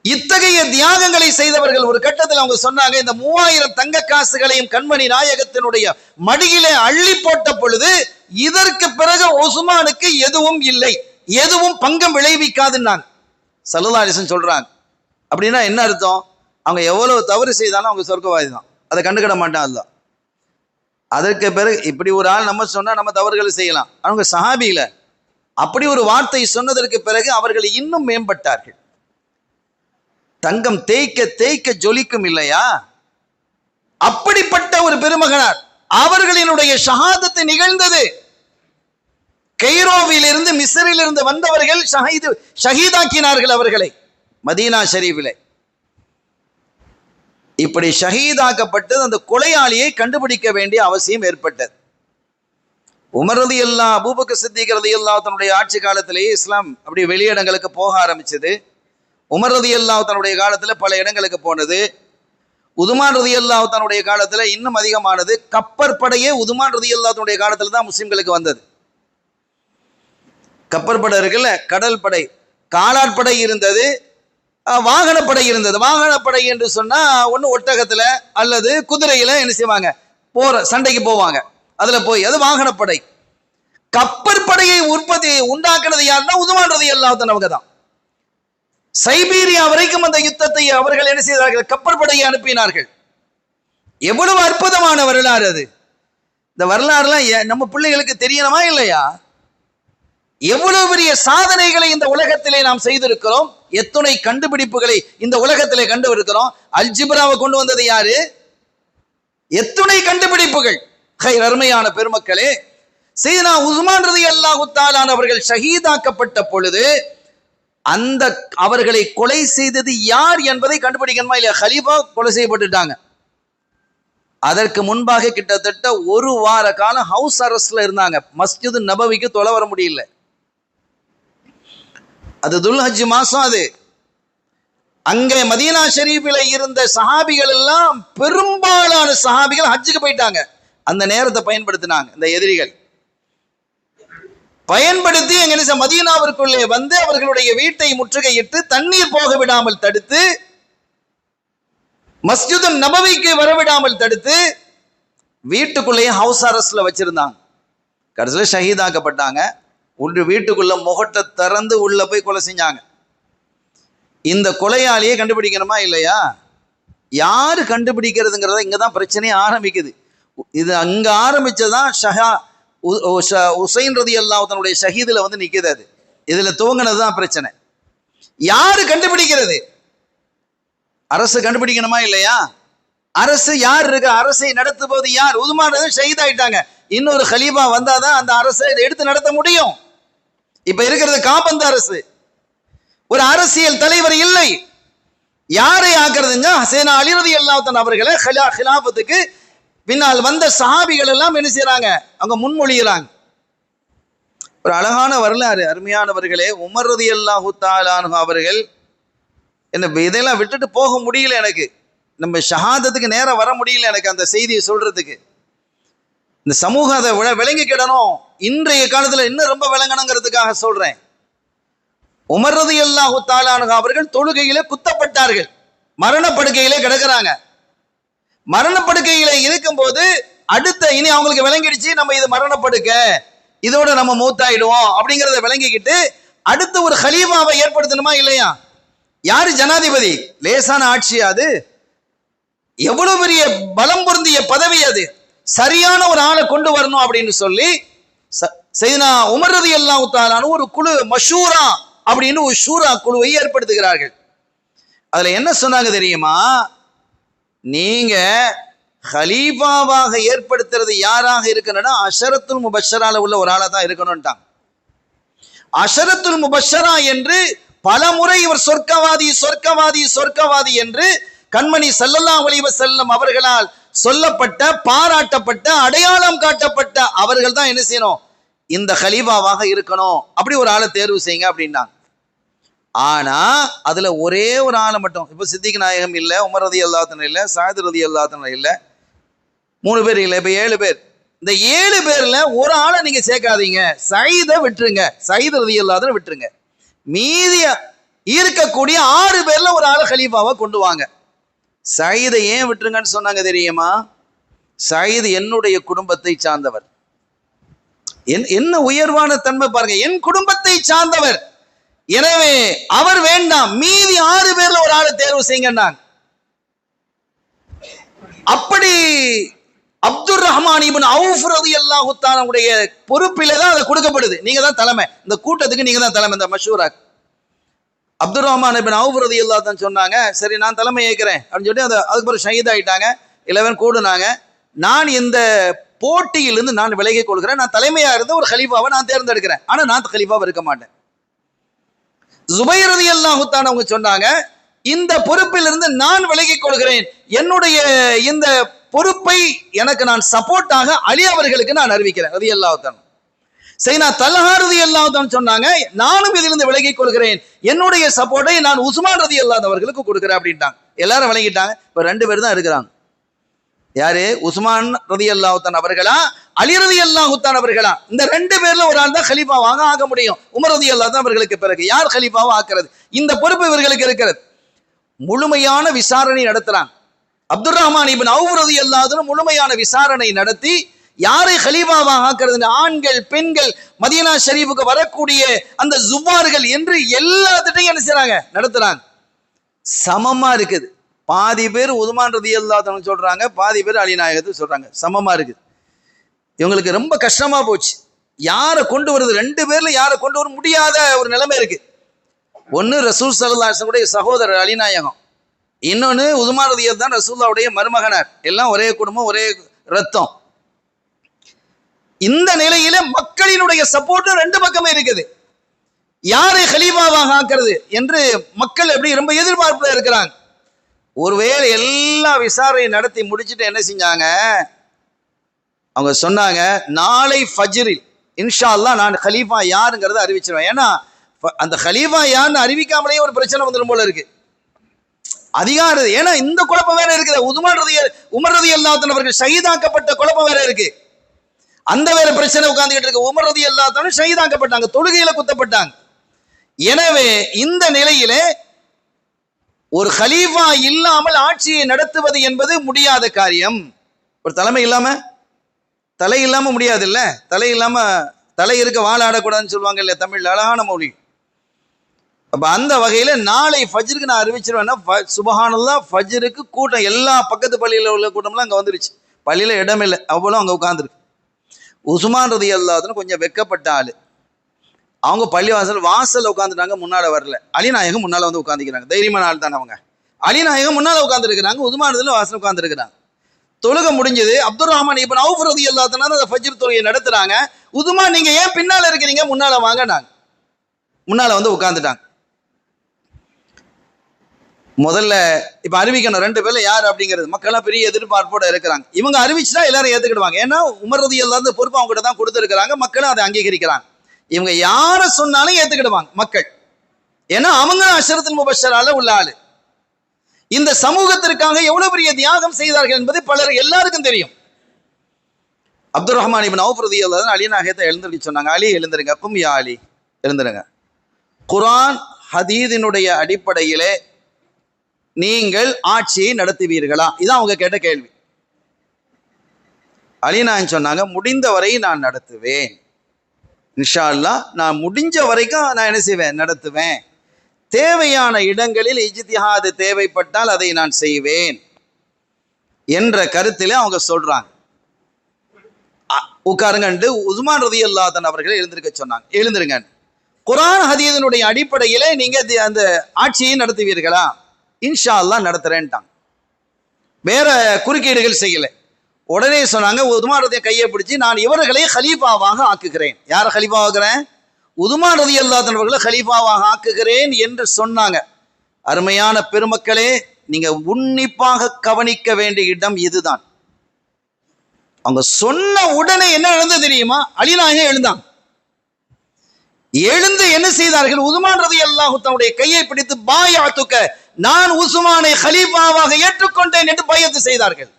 இத்தகைய தியாகங்களை செய்தவர்கள் ஒரு கட்டத்தில் அவங்க சொன்னாங்க, இந்த 3000 தங்க காசுகளையும் கண்மணி நாயகத்தினுடைய மடியிலே அள்ளி போட்ட பொழுது, இதற்கு பிறகு உஸ்மானுக்கு எதுவும் இல்லை, எதுவும் பங்கம் விளைவிக்காதுன்னாங்க. ஸல்லல்லாஹு அலைஹி வஸல்லம் சொல்றாங்க. அப்படின்னா என்ன அர்த்தம்? அவங்க எவ்வளவு தவறு செய்தாலும் அவங்க சொர்க்கவாதி தான், அதை கண்டுக்கிட மாட்டான். அதற்கு பிறகு இப்படி ஒரு ஆள் நம்ம சொன்னா நம்ம தவறுகளை செய்யலாம். அவங்க சஹாபியில அப்படி ஒரு வார்த்தை சொன்னதற்கு பிறகு அவர்கள் இன்னும் மேம்பட்டார்கள். தங்கம் தேய்க்க தேய்க்க ஜொலிக்கும் இல்லையா? அப்படிப்பட்ட ஒரு பெருமகனார். அவர்களினுடைய ஷஹாதத்து நிகழ்ந்தது. கெய்ரோவில் இருந்து மிஸ்ரில் இருந்து வந்தவர்கள் ஷஹீதாக்கினார்கள் அவர்களை மதீனா ஷரீஃபிலே. இப்படி ஷஹீதாக்கப்பட்டது அந்த கொலையாளியை கண்டுபிடிக்க வேண்டிய அவசியம் ஏற்பட்டது. உமர் ரலியல்லாஹு, அபூபக்கர் சித்திக் ரலியல்லாஹு தன்னுடைய ஆட்சி காலத்திலேயே இஸ்லாம் அப்படி வெளியிடங்களுக்கு போக ஆரம்பிச்சது. உமர் ரலியல்லாஹு தன்னுடைய காலத்துல பல இடங்களுக்கு போனது. உதுமான் ரலியல்லாஹு தன்னுடைய காலத்துல இன்னும் அதிகமானது. கப்பற்படையே உதுமான் ரலியல்லாஹு தன்னுடைய காலத்துல தான் முஸ்லிம்களுக்கு வந்தது. கப்பற்படை இருக்குல்ல, கடல் படை, காலாட்படை இருந்தது, வாகனப்படை இருந்தது. வாகனப்படை என்று சொன்னா ஒண்ணு ஒட்டகத்துல அல்லது குதிரையில என்ன செய்வாங்க, போற சண்டைக்கு போவாங்க. அதுல போய் அது வாகனப்படை. கப்பற்படையை உண்டாக்குனது யாருன்னா உதுமான் ரலியல்லாஹு அவங்க தான். சைபீரியா வரைக்கும் அந்த யுத்தத்தை அவர்கள் என்ன செய்தார்கள், கப்பற்படையை அனுப்பினார்கள். எவ்வளவு அற்புதமான வரலாறு அது. இந்த வரலாறுலாம் நம்ம பிள்ளைகளுக்கு தெரியணுமா இல்லையா? எவ்வளவு பெரிய சாதனைகளை இந்த உலகத்திலே நாம் செய்திருக்கிறோம். எத்தனை கண்டுபிடிப்புகளை இந்த உலகத்திலே கண்டு இருக்கிறோம். அல்ஜிப்ராவை கொண்டு வந்தது யாரு? எத்தனை கண்டுபிடிப்புகள். அருமையான பெருமக்களே, சையதுனா உஸ்மான் ரலியல்லாஹு தஆலா அவர்கள் ஷஹீதாக்கப்பட்ட பொழுது அந்த அவர்களை கொலை செய்தது யார் என்பதை கண்டுபிடிக்கணுமா இல்லையா? கலீஃபா கொலை செய்யப்பட்டுட்டாங்க. அதற்கு முன்பாக கிட்டத்தட்ட ஒரு வார காலம் ஹவுஸ் அரெஸ்ட்ல இருந்தாங்க. மஸ்ஜித் நபவிக்கு தொலை வர முடியல. அது துல்ஹஜ் மாசம். அது அங்கே மதீனா ஷரீஃபில் இருந்த சஹாபிகள் எல்லாம், பெரும்பாலான சஹாபிகள் ஹஜ்ஜுக்கு போயிட்டாங்க. அந்த நேரத்தை பயன்படுத்தினாங்க இந்த எதிரிகள். பயன்படுத்தி எங்க மதீனாவிற்குள்ளே வந்து அவர்களுடைய வீட்டை முற்றுகையிட்டு தண்ணீர் போக விடாமல் தடுத்து, மஸ்ஜித் நபவிக்கு வரவிடாமல் தடுத்து, வீட்டுக்குள்ளேயே ஹவுஸ் அரெஸ்ட்ல வச்சிருந்தாங்க. கடைசியில் ஷஹீதாக்கப்பட்டாங்க. ஒன்று வீட்டுக்குள்ள முகத்தை திறந்து உள்ள போய் கொலை செஞ்சாங்க. இந்த கொலையாளியை கண்டுபிடிக்கணுமா இல்லையா? யாரு கண்டுபிடிக்கிறதுங்கிறத இங்கதான் பிரச்சனையே ஆரம்பிக்குது. இது அங்க ஆரம்பிச்சதான் உசைன் ரலியல்லாஹு தன்னுடைய ஷஹீதுல வந்து நிக்குது. அது இதுல துவங்கினதுதான் பிரச்சனை. யாரு கண்டுபிடிக்கிறது? அரசு கண்டுபிடிக்கணுமா இல்லையா? அரசு யார் இருக்கு? அரசை நடத்துவது யார்? உதுமான் ஷஹீத் ஆயிட்டாங்க. இன்னொரு கலீஃபா வந்தாதான் அந்த அரசை எடுத்து நடத்த முடியும். இப்ப இருக்கிறது காபந்து அரசு. ஒரு அரசியல் தலைவர் இல்லை. யாரை ஆக்குறதுங்க? ஹுசைன் அலி ரலியல்லாஹு தஆலா அவர்களை கிலாஃபத்துக்கு பின்னால் வந்த சஹாபிகள் எல்லாம் என்ன செய்யறாங்க, அவங்க முன்மொழிகிறாங்க. ஒரு அழகான வரலாறு. அருமையானவர்களே, உமர் ரலியல்லாஹு தஆலா அவர்கள் என்ன இதெல்லாம் விட்டுட்டு போக முடியல. எனக்கு நம்ம ஷஹாதத்துக்கு நேரம் வர முடியல. எனக்கு அந்த செய்தியை சொல்றதுக்கு இந்த சமூகம் அதை விளங்கிக்கிடணும். இன்றைய காலத்துல இன்னும் ரொம்ப விளங்கணுங்கிறதுக்காக சொல்றேன். உமர் ரலியல்லாஹு தஆலா அவர்கள் தொழுகையிலே குத்தப்பட்டார்கள். மரணப்படுக்கையிலே கிடக்குறாங்க. மரணப்படுக்கையில இருக்கும்போது அடுத்த இனி அவங்களுக்கு விளங்கிடுச்சு, நம்ம இது மரணப்படுக்க, இதோட நம்ம மூத்தாயிடுவோம் அப்படிங்கிறத விளங்கிக்கிட்டு அடுத்த ஒரு கலீஃபாவை ஏற்படுத்தணுமா இல்லையா? யாரு ஜனாதிபதி? லேசான ஆட்சி அது? எவ்வளவு பெரிய பலம் பொருந்திய பதவி அது. சரியான ஒரு ஆளை கொண்டு வரணும் அப்படின்னு சொல்லி சையதுனா உமர் ரலியல்லாஹு தஆலா ஒரு குழு, மஷூரா அப்படின்னு ஒரு ஷூரா குழுவை ஏற்படுத்துகிறார்கள். அதுல என்ன சொன்னாங்க தெரியுமா? நீங்க ஹலீஃபாவாக ஏற்படுத்துறது யாராக இருக்கணும்னா அஷரத்துல் முபஷரால உள்ள ஒரு ஆளா தான் இருக்கணும்ட்டாங்க. அஷரத்துல் முபஷரா என்று பல முறை இவர் சொர்க்கவாதி சொர்க்கவாதி சொர்க்கவாதி என்று கண்மணி ஸல்லல்லாஹு அலைஹி வஸல்லம் அவர்களால் சொல்லப்பட்ட, பாராட்டப்பட்ட, அடையாளம் காட்டப்பட்ட அவர்கள் தான் என்ன செய்யணும், இந்த கலீஃபாவாக இருக்கணும். அப்படி ஒரு ஆளை தேர்வு செய்யுங்க அப்படின்னாங்க. ஆனா அதுல ஒரே ஒரு ஆளை மட்டும், இப்ப சித்திக் நாயகம் இல்ல, உமர் ரலியல்லாஹு அன்ஹு இல்ல, சஅத் ரலியல்லாஹு அன்ஹு இல்ல, 3 பேர் இல்ல, இப்ப 7 பேர். இந்த 7 பேர்ல ஒரு ஆளை நீங்க சேர்க்காதீங்க. சயீதை விட்டுருங்க, சயீத் ரலியல்லாஹு அன்ஹு விட்டுருங்க. மீதி இருக்கக்கூடிய 6 பேர்ல ஒரு ஆளை கலீஃபாவா கொண்டு வாங்க. சயீதை ஏன் விட்டுருங்கன்னு சொன்னாங்க தெரியுமா? சயீத் என்னுடைய குடும்பத்தை சார்ந்தவர். என்ன உயர்வான தன்மை பாருங்க, என் குடும்பத்தை சார்ந்தவர், எனவே அவர் வேண்டாம், மீதி 6 பேர்ல ஒரு ஆளை தேர்வு செய்யுங்க. அப்படி அப்துர் ரஹ்மான் இப்னு அவுஃப் ரலியல்லாஹு தஆலா உடைய பொறுப்பில தான் அது கொடுக்கப்படுது. நீங்க தான் தலைமை, இந்த கூட்டத்துக்கு நீங்க தான் தலைமை. இந்த மஷூரா அப்துர் ரஹ்மான் இப்னு அவுஃப் ரலியல்லாஹு தஆலா சொன்னாங்க, சரி நான் தலைமை ஏற்கிறேன் அப்படின்னு சொல்லி அதுக்கு பிறகு ஷஹீத் ஆயிட்டாங்க. 11 கூடுனாங்க. நான் இந்த போட்டியிலிருந்து நான் விலகிக் கொள்கிறேன். நான் தலைமையா இருந்த ஒரு கலீஃபாவை நான் தேர்ந்தெடுக்கிறேன். ஆனா நான் கலீஃபாவா இருக்க மாட்டேன். ஜுபைர் ரலியல்லாஹு தஆலா அவங்க சொன்னாங்க, இந்த பொறுப்பிலிருந்து நான் விலகிக் கொள்கிறேன், என்னுடைய இந்த பொறுப்பை எனக்கு நான் சப்போர்ட்டாக அலி அவர்களுக்கு நான் அறிவிக்கிறேன் ரலியல்லாஹு தஆலா. சைனா தல்ஹா ரலியல்லாஹு தஆலா சொன்னாங்க, நானும் இதிலிருந்து விலகிக் கொள்கிறேன், என்னுடைய சப்போர்ட்டை நான் உஸ்மான் ரலியல்லாஹு அவர்களுக்கு கொடுக்கிறேன் அப்படின்ட்டாங்க. எல்லாரும் விளங்கிட்டாங்க. இப்ப 2 பேர் தான் இருக்கிறாங்க. யாரு? உஸ்மான் ரலியல்லாஹு தஆலா அவர்களா, அலி ரலியல்லாஹு தஆலா அவர்களா? இந்த 2 பேர்ல ஒரு ஆள் தான் கலீஃபாவாக ஆக முடியும். உமர் ரலியல்லாஹு தஆலா அவர்களுக்கு பிறகு யார் கலீஃபாவா ஆக்குறது? இந்த பொறுப்பு இவர்களுக்கு இருக்கிறது. முழுமையான விசாரணை நடத்துறாங்க. அப்துர் ரஹ்மான் இப்னு அவுஃப் ரலியல்லாஹு அன்ஹு முழுமையான விசாரணை நடத்தி யாரை கலீஃபாவாக ஆக்குறது, ஆண்கள் பெண்கள் மதீனா ஷரீஃபுக்கு வரக்கூடிய அந்த ஜுவார்கள் என்று எல்லாத்திட்டையும் என்ன செய்றாங்க? நடத்துறாங்க. சமமா இருக்குது. பாதி பேர் உஸ்மான் ரலியல்லாஹு அன்ஹு சொல்றாங்க, பாதி பேர் அலி நாயகத்தை சொல்றாங்க. சமமா இருக்குது. இவங்களுக்கு ரொம்ப கஷ்டமா போச்சு. யாரை கொண்டு வருது? 2 பேர்ல யாரை கொண்டு வர முடியாத ஒரு நிலைமை இருக்கு. ஒன்னு ரசூல் ஸல்லல்லாஹு அலைஹி வஸல்லம் சகோதரர் அலி நாயகம், இன்னொன்னு உஸ்மான் ரலியல்லாஹு தான் ரசூலுல்லாஹ்வுடைய மருமகனார். எல்லாம் ஒரே குடும்பம், ஒரே ரத்தம். இந்த நிலையில மக்களினுடைய சப்போர்ட் 2 பக்கமே இருக்குது. யாரை கலீஃபாவாக ஆக்குறது என்று மக்கள் எப்படி ரொம்ப எதிர்பார்ப்புல இருக்கிறாங்க. ஒருவேளை எல்லா விசாரணை நடத்தி முடிச்சுட்டு என்ன செஞ்சாங்க? அவங்க சொன்னாங்க, நாளை ஃபஜ்ரில் இன்ஷா அல்லாஹ் நான் கலீஃபா யாருங்கிறத அறிவிச்சிருவேன். ஏன்னா அந்த கலீஃபா யாருன்னு அறிவிக்காமலேயே ஒரு பிரச்சனை வந்துடும் போல இருக்கு. அதிகாரம், ஏன்னா இந்த குழப்பம் வேற இருக்குது. உமர் ரலியல்லாஹு அன்ஹு அவர்கள் ஷஹீதாக்கப்பட்ட குழப்பம் வேற இருக்கு. அந்த வேற பிரச்சனை உட்கார்ந்துகிட்டு இருக்கு. உமர் ரலியல்லாஹு அன்ஹு ஷஹீதாக்கப்பட்டாங்க, தொழுகையில குத்தப்பட்டாங்க. எனவே இந்த நிலையிலே ஒரு கலீஃபா இல்லாமல் ஆட்சியை நடத்துவது என்பது முடியாத காரியம். ஒரு தலைமை இல்லாம, தலை இல்லாம முடியாது இல்ல. தலை இல்லாம, தலை இருக்க வாழ ஆடக்கூடாதுன்னு சொல்லுவாங்க இல்ல, தமிழ்ல அழகான மொழி. அப்ப அந்த வகையில நாளை ஃபஜ்ருக்கு நான் அறிவிச்சிருவேன்னா, சுபஹானல்லாஹ், ஃபஜ்ருக்கு கூட்டம் எல்லா பக்கத்து பள்ளியில உள்ள கூட்டம்லாம் அங்க வந்துருச்சு. பள்ளியில இடம் இல்லை, அவ்வளவு அங்க உட்கார்ந்துருக்கு. உஸ்மான் ரலியல்லாஹு அன்ஹு கொஞ்சம் வெக்கப்பட்ட ஆளு. அவங்க பள்ளி வாசல் உட்காந்துட்டாங்க, முன்னால வரல. அலி நாயகம் முன்னால வந்து உட்காந்துக்கிறாங்க. தைரியமான ஆள் தானே அவங்க. அலி நாயகம் முன்னால உட்கார்ந்து இருக்கிறாங்க, உஸ்மான் வாசல் உட்கார்ந்து இருக்கிறாங்க. தொழுகை முடிஞ்சது. அப்துர் ரஹ்மான் இப்னு அவுஃப் ரலியல்லாஹு அன்ஹு அந்த ஃபஜ்ர் தொழுகையை நடத்துறாங்க. உஸ்மான், நீங்க ஏன் பின்னால இருக்கிறீங்க, முன்னால வாங்க. நாங்க முன்னால வந்து உட்கார்ந்துட்டாங்க. முதல்ல இப்ப அறிவிக்கணும் 2 பேர்ல யார் அப்படிங்கிறது. மக்கள்லாம் பெரிய எதிர்பார்ப்போட இருக்கிறாங்க. இவங்க அறிவிச்சுட்டா எல்லாரும் ஏத்துக்கிடுவாங்க. ஏன்னா உமர் ரலியல்லாஹு அன்ஹு பொறுப்பு அவங்க கிட்ட தான் கொடுத்துருக்காங்க. மக்களும் அதை அங்கீகரிக்கிறாங்க. இவங்க யார சொன்னாலும் ஏத்துக்கிடுவாங்க மக்கள். ஏன்னா அவங்க அஷரத்துல் முபஷ்ஷரால உள்ள ஆளு. இந்த சமூகத்திற்காக எவ்வளவு பெரிய தியாகம் செய்தார்கள் என்பது எல்லாருக்கும் தெரியும். அப்துர் ரஹ்மான் இப்னு அவுஃப் ரலியல்லாஹு அன்ஹு அலி நாயகத்தை எழுந்திருக்க சொன்னாங்க. அலி எழுந்திருங்க, கும் யா அலி, எழுந்திருங்க. குர்ஆன் ஹதீஸினுடைய அடிப்படையிலே நீங்கள் ஆட்சியை நடத்துவீர்களா? இதான் அவங்க கேட்ட கேள்வி. அலி நாயகம் சொன்னாங்க, முடிந்தவரை நான் நடத்துவேன். இன்ஷா அல்லாஹ், நான் முடிஞ்ச வரைக்கும் நான் என்ன செய்வேன்? நடத்துவேன். தேவையான இடங்களில் இஜ்திஹாது தேவைப்பட்டால் அதை நான் செய்வேன் என்ற கருத்திலே அவங்க சொல்றாங்க. உட்காருங்கன்ட்டு உஸ்மான் ரலியல்லாஹு அன்ஹு அவர்களை எழுந்திருக்க சொன்னாங்க. எழுந்திருங்க. குர்ஆன் ஹதீஸினுடைய அடிப்படையிலே நீங்க அந்த ஆட்சியை நடத்துவீர்களா? இன்ஷா அல்லாஹ் நடத்துறேன்ட்டாங்க. வேற குறுக்கீடுகள் செய்யல. உடனே சொன்னாங்க, உஸ்மான் ரலியல்லாஹு கையை பிடிச்சி, நான் இவர்களை கலீஃபாவாக ஆக்குகிறேன். யார கலீஃபாவாக்குறேன்? உஸ்மான் ரலியல்லாஹு அன்ஹு அவர்களை கலீஃபாவாக ஆக்குகிறேன் என்று சொன்னாங்க. அருமையான பெருமக்களே, நீங்க உன்னிப்பாக கவனிக்க வேண்டிய இடம் இதுதான். அவங்க சொன்ன உடனே என்ன நடந்தது தெரியுமா? அலி நாயகம் எழுந்தாங்க. எழுந்து என்ன செய்தார்கள்? உஸ்மான் ரலியல்லாஹு தன்னுடைய கையை பிடித்து, பாயஅத்துக, நான் உஸ்மானை கலீஃபாவாக ஏற்றுக்கொண்டேன் என்று பையத்து செய்தார்கள்.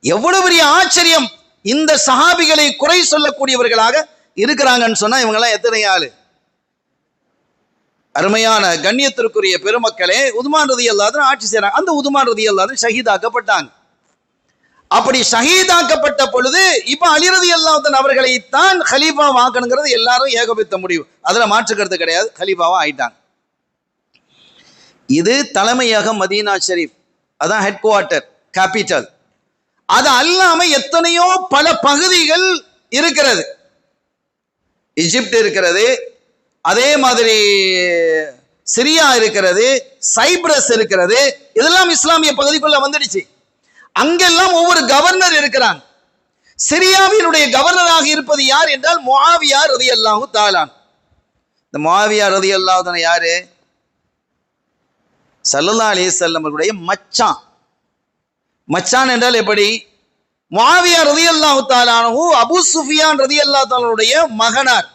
எவ்வளவு பெரிய ஆச்சரியம்! இந்த சஹாபிகளை குறை சொல்லக்கூடியவர்களாக இருக்கிறாங்கன்னு சொன்னா இவங்கெல்லாம் எத்தனை ஆளு? அருமையான கண்ணியத்திற்குரிய பெருமக்களே, உஸ்மான் ரலியல்லாஹு அன்ஹு ஆட்சி செய்றாங்க. அந்த உஸ்மான் ரலியல்லாஹு அன்ஹு ஷஹீதாக்கப்பட்டாங்க. அப்படி ஷஹீதாக்கப்பட்ட பொழுது இப்ப அலி ரலியல்லாஹு அன்ஹு அவர்களை தான் கலீஃபா ஆக்கணுங்கிறது எல்லாரும் ஏகோபித்த முடிவு. அதுல மாற்றுக்கிறது கிடையாது. கலீஃபாவா ஆயிட்டாங்க. இது தலைமையகம் மதீனா ஷரீஃப், அதான் ஹெட் குவார்ட்டர், கேபிட்டல். அது அல்லாம எத்தனையோ பல பகுதிகள் இருக்கிறது. எகிப்து இருக்கிறது, அதே மாதிரி சிரியா இருக்கிறது, சைப்ரஸ் இருக்கிறது. இதெல்லாம் இஸ்லாமிய பகுதிக்குள்ள வந்துடுச்சு. அங்கெல்லாம் ஒவ்வொரு கவர்னர் இருக்கிறாங்க. சிரியாவினுடைய கவர்னராக இருப்பது யார் என்றால் முஆவியா ரலியல்லாஹு தஆலா. இந்த முஆவியா ரலியல்லாஹு தஆலா யாரு? ஸல்லல்லாஹு அலைஹி வஸல்லம் அவர்களுடைய மச்சான். மச்சான் என்றால் எப்படி? முஆவியா ரலியல்லாஹு தஆலா அன்ஹு அபூ சுஃபியான் ரலியல்லாஹு தஆலாவுடைய மகனார்.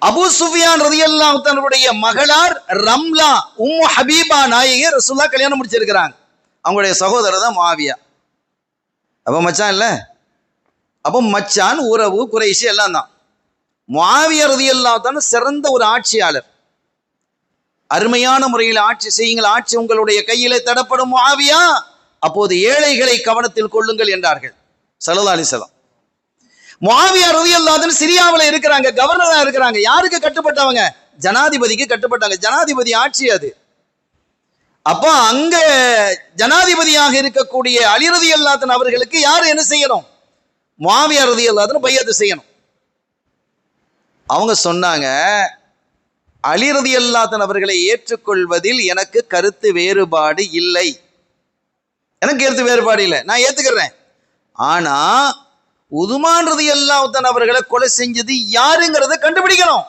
அபூ சுஃபியான் ரலியல்லாஹு தஆலாவுடைய மகளார் ரம்லா உம்மு ஹபீபா நாயகி ரசூலுல்லாஹ் கல்யாணம் முடிச்சிருக்கிறாங்க. அவங்களுடைய சகோதரர் தான் முஆவியா. அப்ப மச்சான் இல்ல, அப்போ மச்சான், உறவு, குறைஷி எல்லாம் தான். முஆவியா ரலியல்லாஹு தஆலா சிறந்த ஒரு ஆட்சியாளர். அருமையான முறையில் ஆட்சி செய்யுங்கள், ஆட்சி உங்களுடைய கையிலே தடப்படும் முஆவியா, அப்போது ஏழைகளை கவனத்தில் கொள்ளுங்கள் என்றார்கள் ஸல்லல்லாஹு அலைஹி வஸல்லம். முஆவியா ரலியல்லாஹு அன்ஹு சிரியாவில் இருக்கிறாங்க, கவர்னரா இருக்கிறாங்க. யாருக்கு கட்டுப்பட்டவங்க? ஜனாதிபதிக்கு கட்டுப்பட்டாங்க. ஜனாதிபதி ஆட்சி அது. அப்ப அங்க ஜனாதிபதியாக இருக்கக்கூடிய அலி ரலியல்லாஹு அன்ஹு அவர்களுக்கு யார் என்ன செய்யணும்? முஆவியா ரலியல்லாஹு அன்ஹு பைஅத் செய்யணும். அவங்க சொன்னாங்க, அலி ரலியல்லாஹு அன்ஹு அவர்களை ஏற்றுக்கொள்வதில் எனக்கு கருத்து வேறுபாடு இல்லை. எனக்கு கருத்து வேறுபாடு இல்லை, நான் ஏத்துக்கிறேன். ஆனா உதுமான் ரலியல்லாஹு அன்ஹு அவர்களை கொலை செஞ்சது யாருங்கிறத கண்டுபிடிக்கணும்.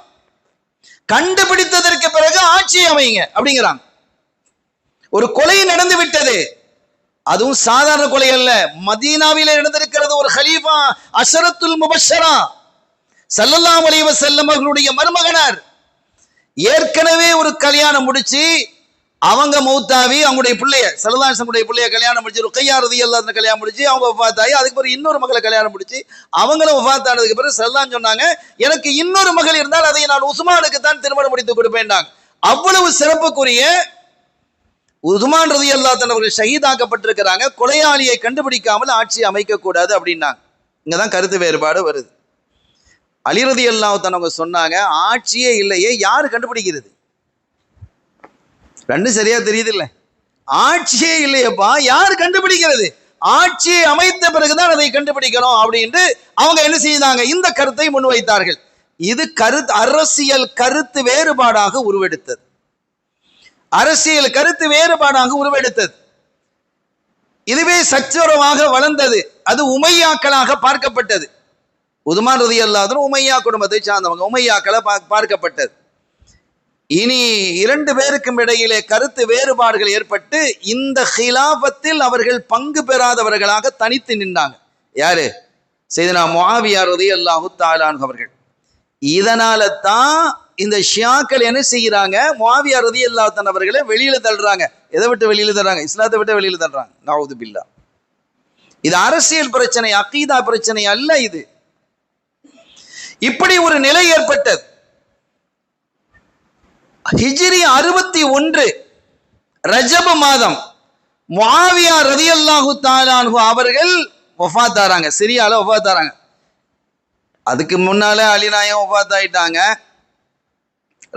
கண்டுபிடித்ததற்கு பிறகு ஆட்சி அமைங்க அப்படிங்கிறாங்க. ஒரு கொலை நடந்து விட்டது, அதுவும் சாதாரண கொலை அல்ல. மதீனாவிலே நடந்திருக்கிறது. ஒரு ஹலீஃபா அஷரத்துல் முபஷரா ஸல்லல்லாஹு அலைஹி வஸல்லம் அவர்களுடைய மருமகனார் ஏற்கனவே ஒரு கல்யாணம் முடிச்சு அவங்க மௌத்தாவி, அவங்களுடைய பிள்ளைய ஸல்லல்லாஹு அலைஹி வஸல்லம் பிள்ளைய கல்யாணம் முடிச்சு ருக்கையா ரலியல்லாஹு அன்ஹா கல்யாணம் முடிச்சு அவங்க வஃபாத்தாயி, அதுக்கு பிறகு இன்னொரு மகளை கல்யாணம் முடிச்சு அவங்களும் வஃபாத்தானதுக்கு பிறகு ஸல்லல்லாஹு சொன்னாங்க, எனக்கு இன்னொரு மகள் இருந்தால் அதை நான் உஸ்மானுக்கு தான் திருமணம் முடித்து கொடுப்பேன்டாங்க. அவ்வளவு சிறப்புக்குரிய உஸ்மான் ரலியல்லாஹு அன்ஹு அவர்கள் ஷஹீதாக்கப்பட்டிருக்கிறாங்க. கொலையாளியை கண்டுபிடிக்காமல் ஆட்சி அமைக்க கூடாது அப்படின்னாங்க. இங்கதான் கருத்து வேறுபாடு வருது. அலி ரலியல்லாஹு அன்ஹு அவங்க சொன்னாங்க, ஆட்சியே இல்லையே, யாரு கண்டுபிடிக்கிறது? ரெண்டும் சரியா தெரியுது இல்ல? ஆட்சியே இல்லையப்பா, யார் கண்டுபிடிக்கிறது? ஆட்சியை அமைத்த பிறகுதான் அதை கண்டுபிடிக்கணும் அப்படின்ட்டு அவங்க என்ன செய்தாங்க? இந்த கருத்தை முன்வைத்தார்கள். இது அரசியல் கருத்து வேறுபாடாக உருவெடுத்தது. அரசியல் கருத்து வேறுபாடாக உருவெடுத்தது. இதுவே சச்சரவாக வளர்ந்தது. அது உமையாக்களாக பார்க்கப்பட்டது. உதுமான் ரலியல்லாஹு அன்ஹு உமையா குடும்பத்தை சார்ந்தவங்க, உமையாக்களை பார்க்கப்பட்டது. இனி இரண்டு பேருக்கும் இடையிலே கருத்து வேறுபாடுகள் ஏற்பட்டு இந்த ஹிலாபத்தில் அவர்கள் பங்கு பெறாதவர்களாக தனித்து நின்றாங்க. யாரு? சையதுனா முஆவியா ரலியல்லாஹு தஆலா அன்ஹு அவர்கள். இதனால தான் இந்த ஷியாக்கள் என்ன செய்யறாங்க? முஆவியா ரலியல்லாஹு அன்ஹு அவர்களை வெளியில தள்ளுறாங்க. எதை விட்டு வெளியில தள்ளுறாங்க? இஸ்லாத்தை விட்டு வெளியில தள்ளுறாங்க. நஊது பில்லாஹ். இது அரசியல் பிரச்சனை, அகீதா பிரச்சனை அல்ல. இது இப்படி ஒரு நிலை ஏற்பட்டது. ஹிஜ்ரி 61 ரஜப மாதம் முஆவியா ரலியல்லாஹு தஆலா அன்ஹு அவர்கள் வஃபாத் ஆறாங்க. சிரியால வஃபாத் ஆறாங்க. அதுக்கு முன்னால அலி நாயகம் வஃபாத் ஆயிட்டாங்க.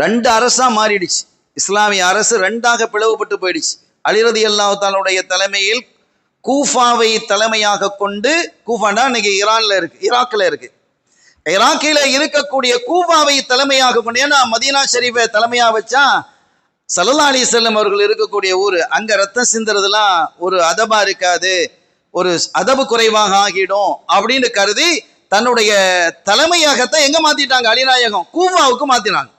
ரெண்டு அரசா மாறிடுச்சு. இஸ்லாமிய அரசு ரெண்டாக பிளவுபட்டு போயிடுச்சு. அலி ரலியல்லாஹு தஆலாவுடைய தலைமையில் கூஃபாவை தலைமையாக கொண்டு, கூஃபாண்டா இன்னைக்கு ஈரான்ல இருக்கு, ஈராக்ல இருக்கு, ஈராக்கில இருக்கக்கூடிய கூஃபாவை தலைமையாக கொண்டு, ஏன்னா மதீனா ஷரீஃபை தலைமையாக வச்சா ஸல்லல்லாஹு அலைஹி வஸல்லம் அவர்கள் இருக்கக்கூடிய ஊர், அங்க ரத்தம் சிந்துறதுலாம் ஒரு அதபா இருக்காது, ஒரு அதபு குறைவாக ஆகிடும் அப்படின்னு கருதி தன்னுடைய தலைமையகத்தை எங்க மாத்திட்டாங்க? அலிநாயகம் கூஃபாவுக்கு மாத்தினாங்க.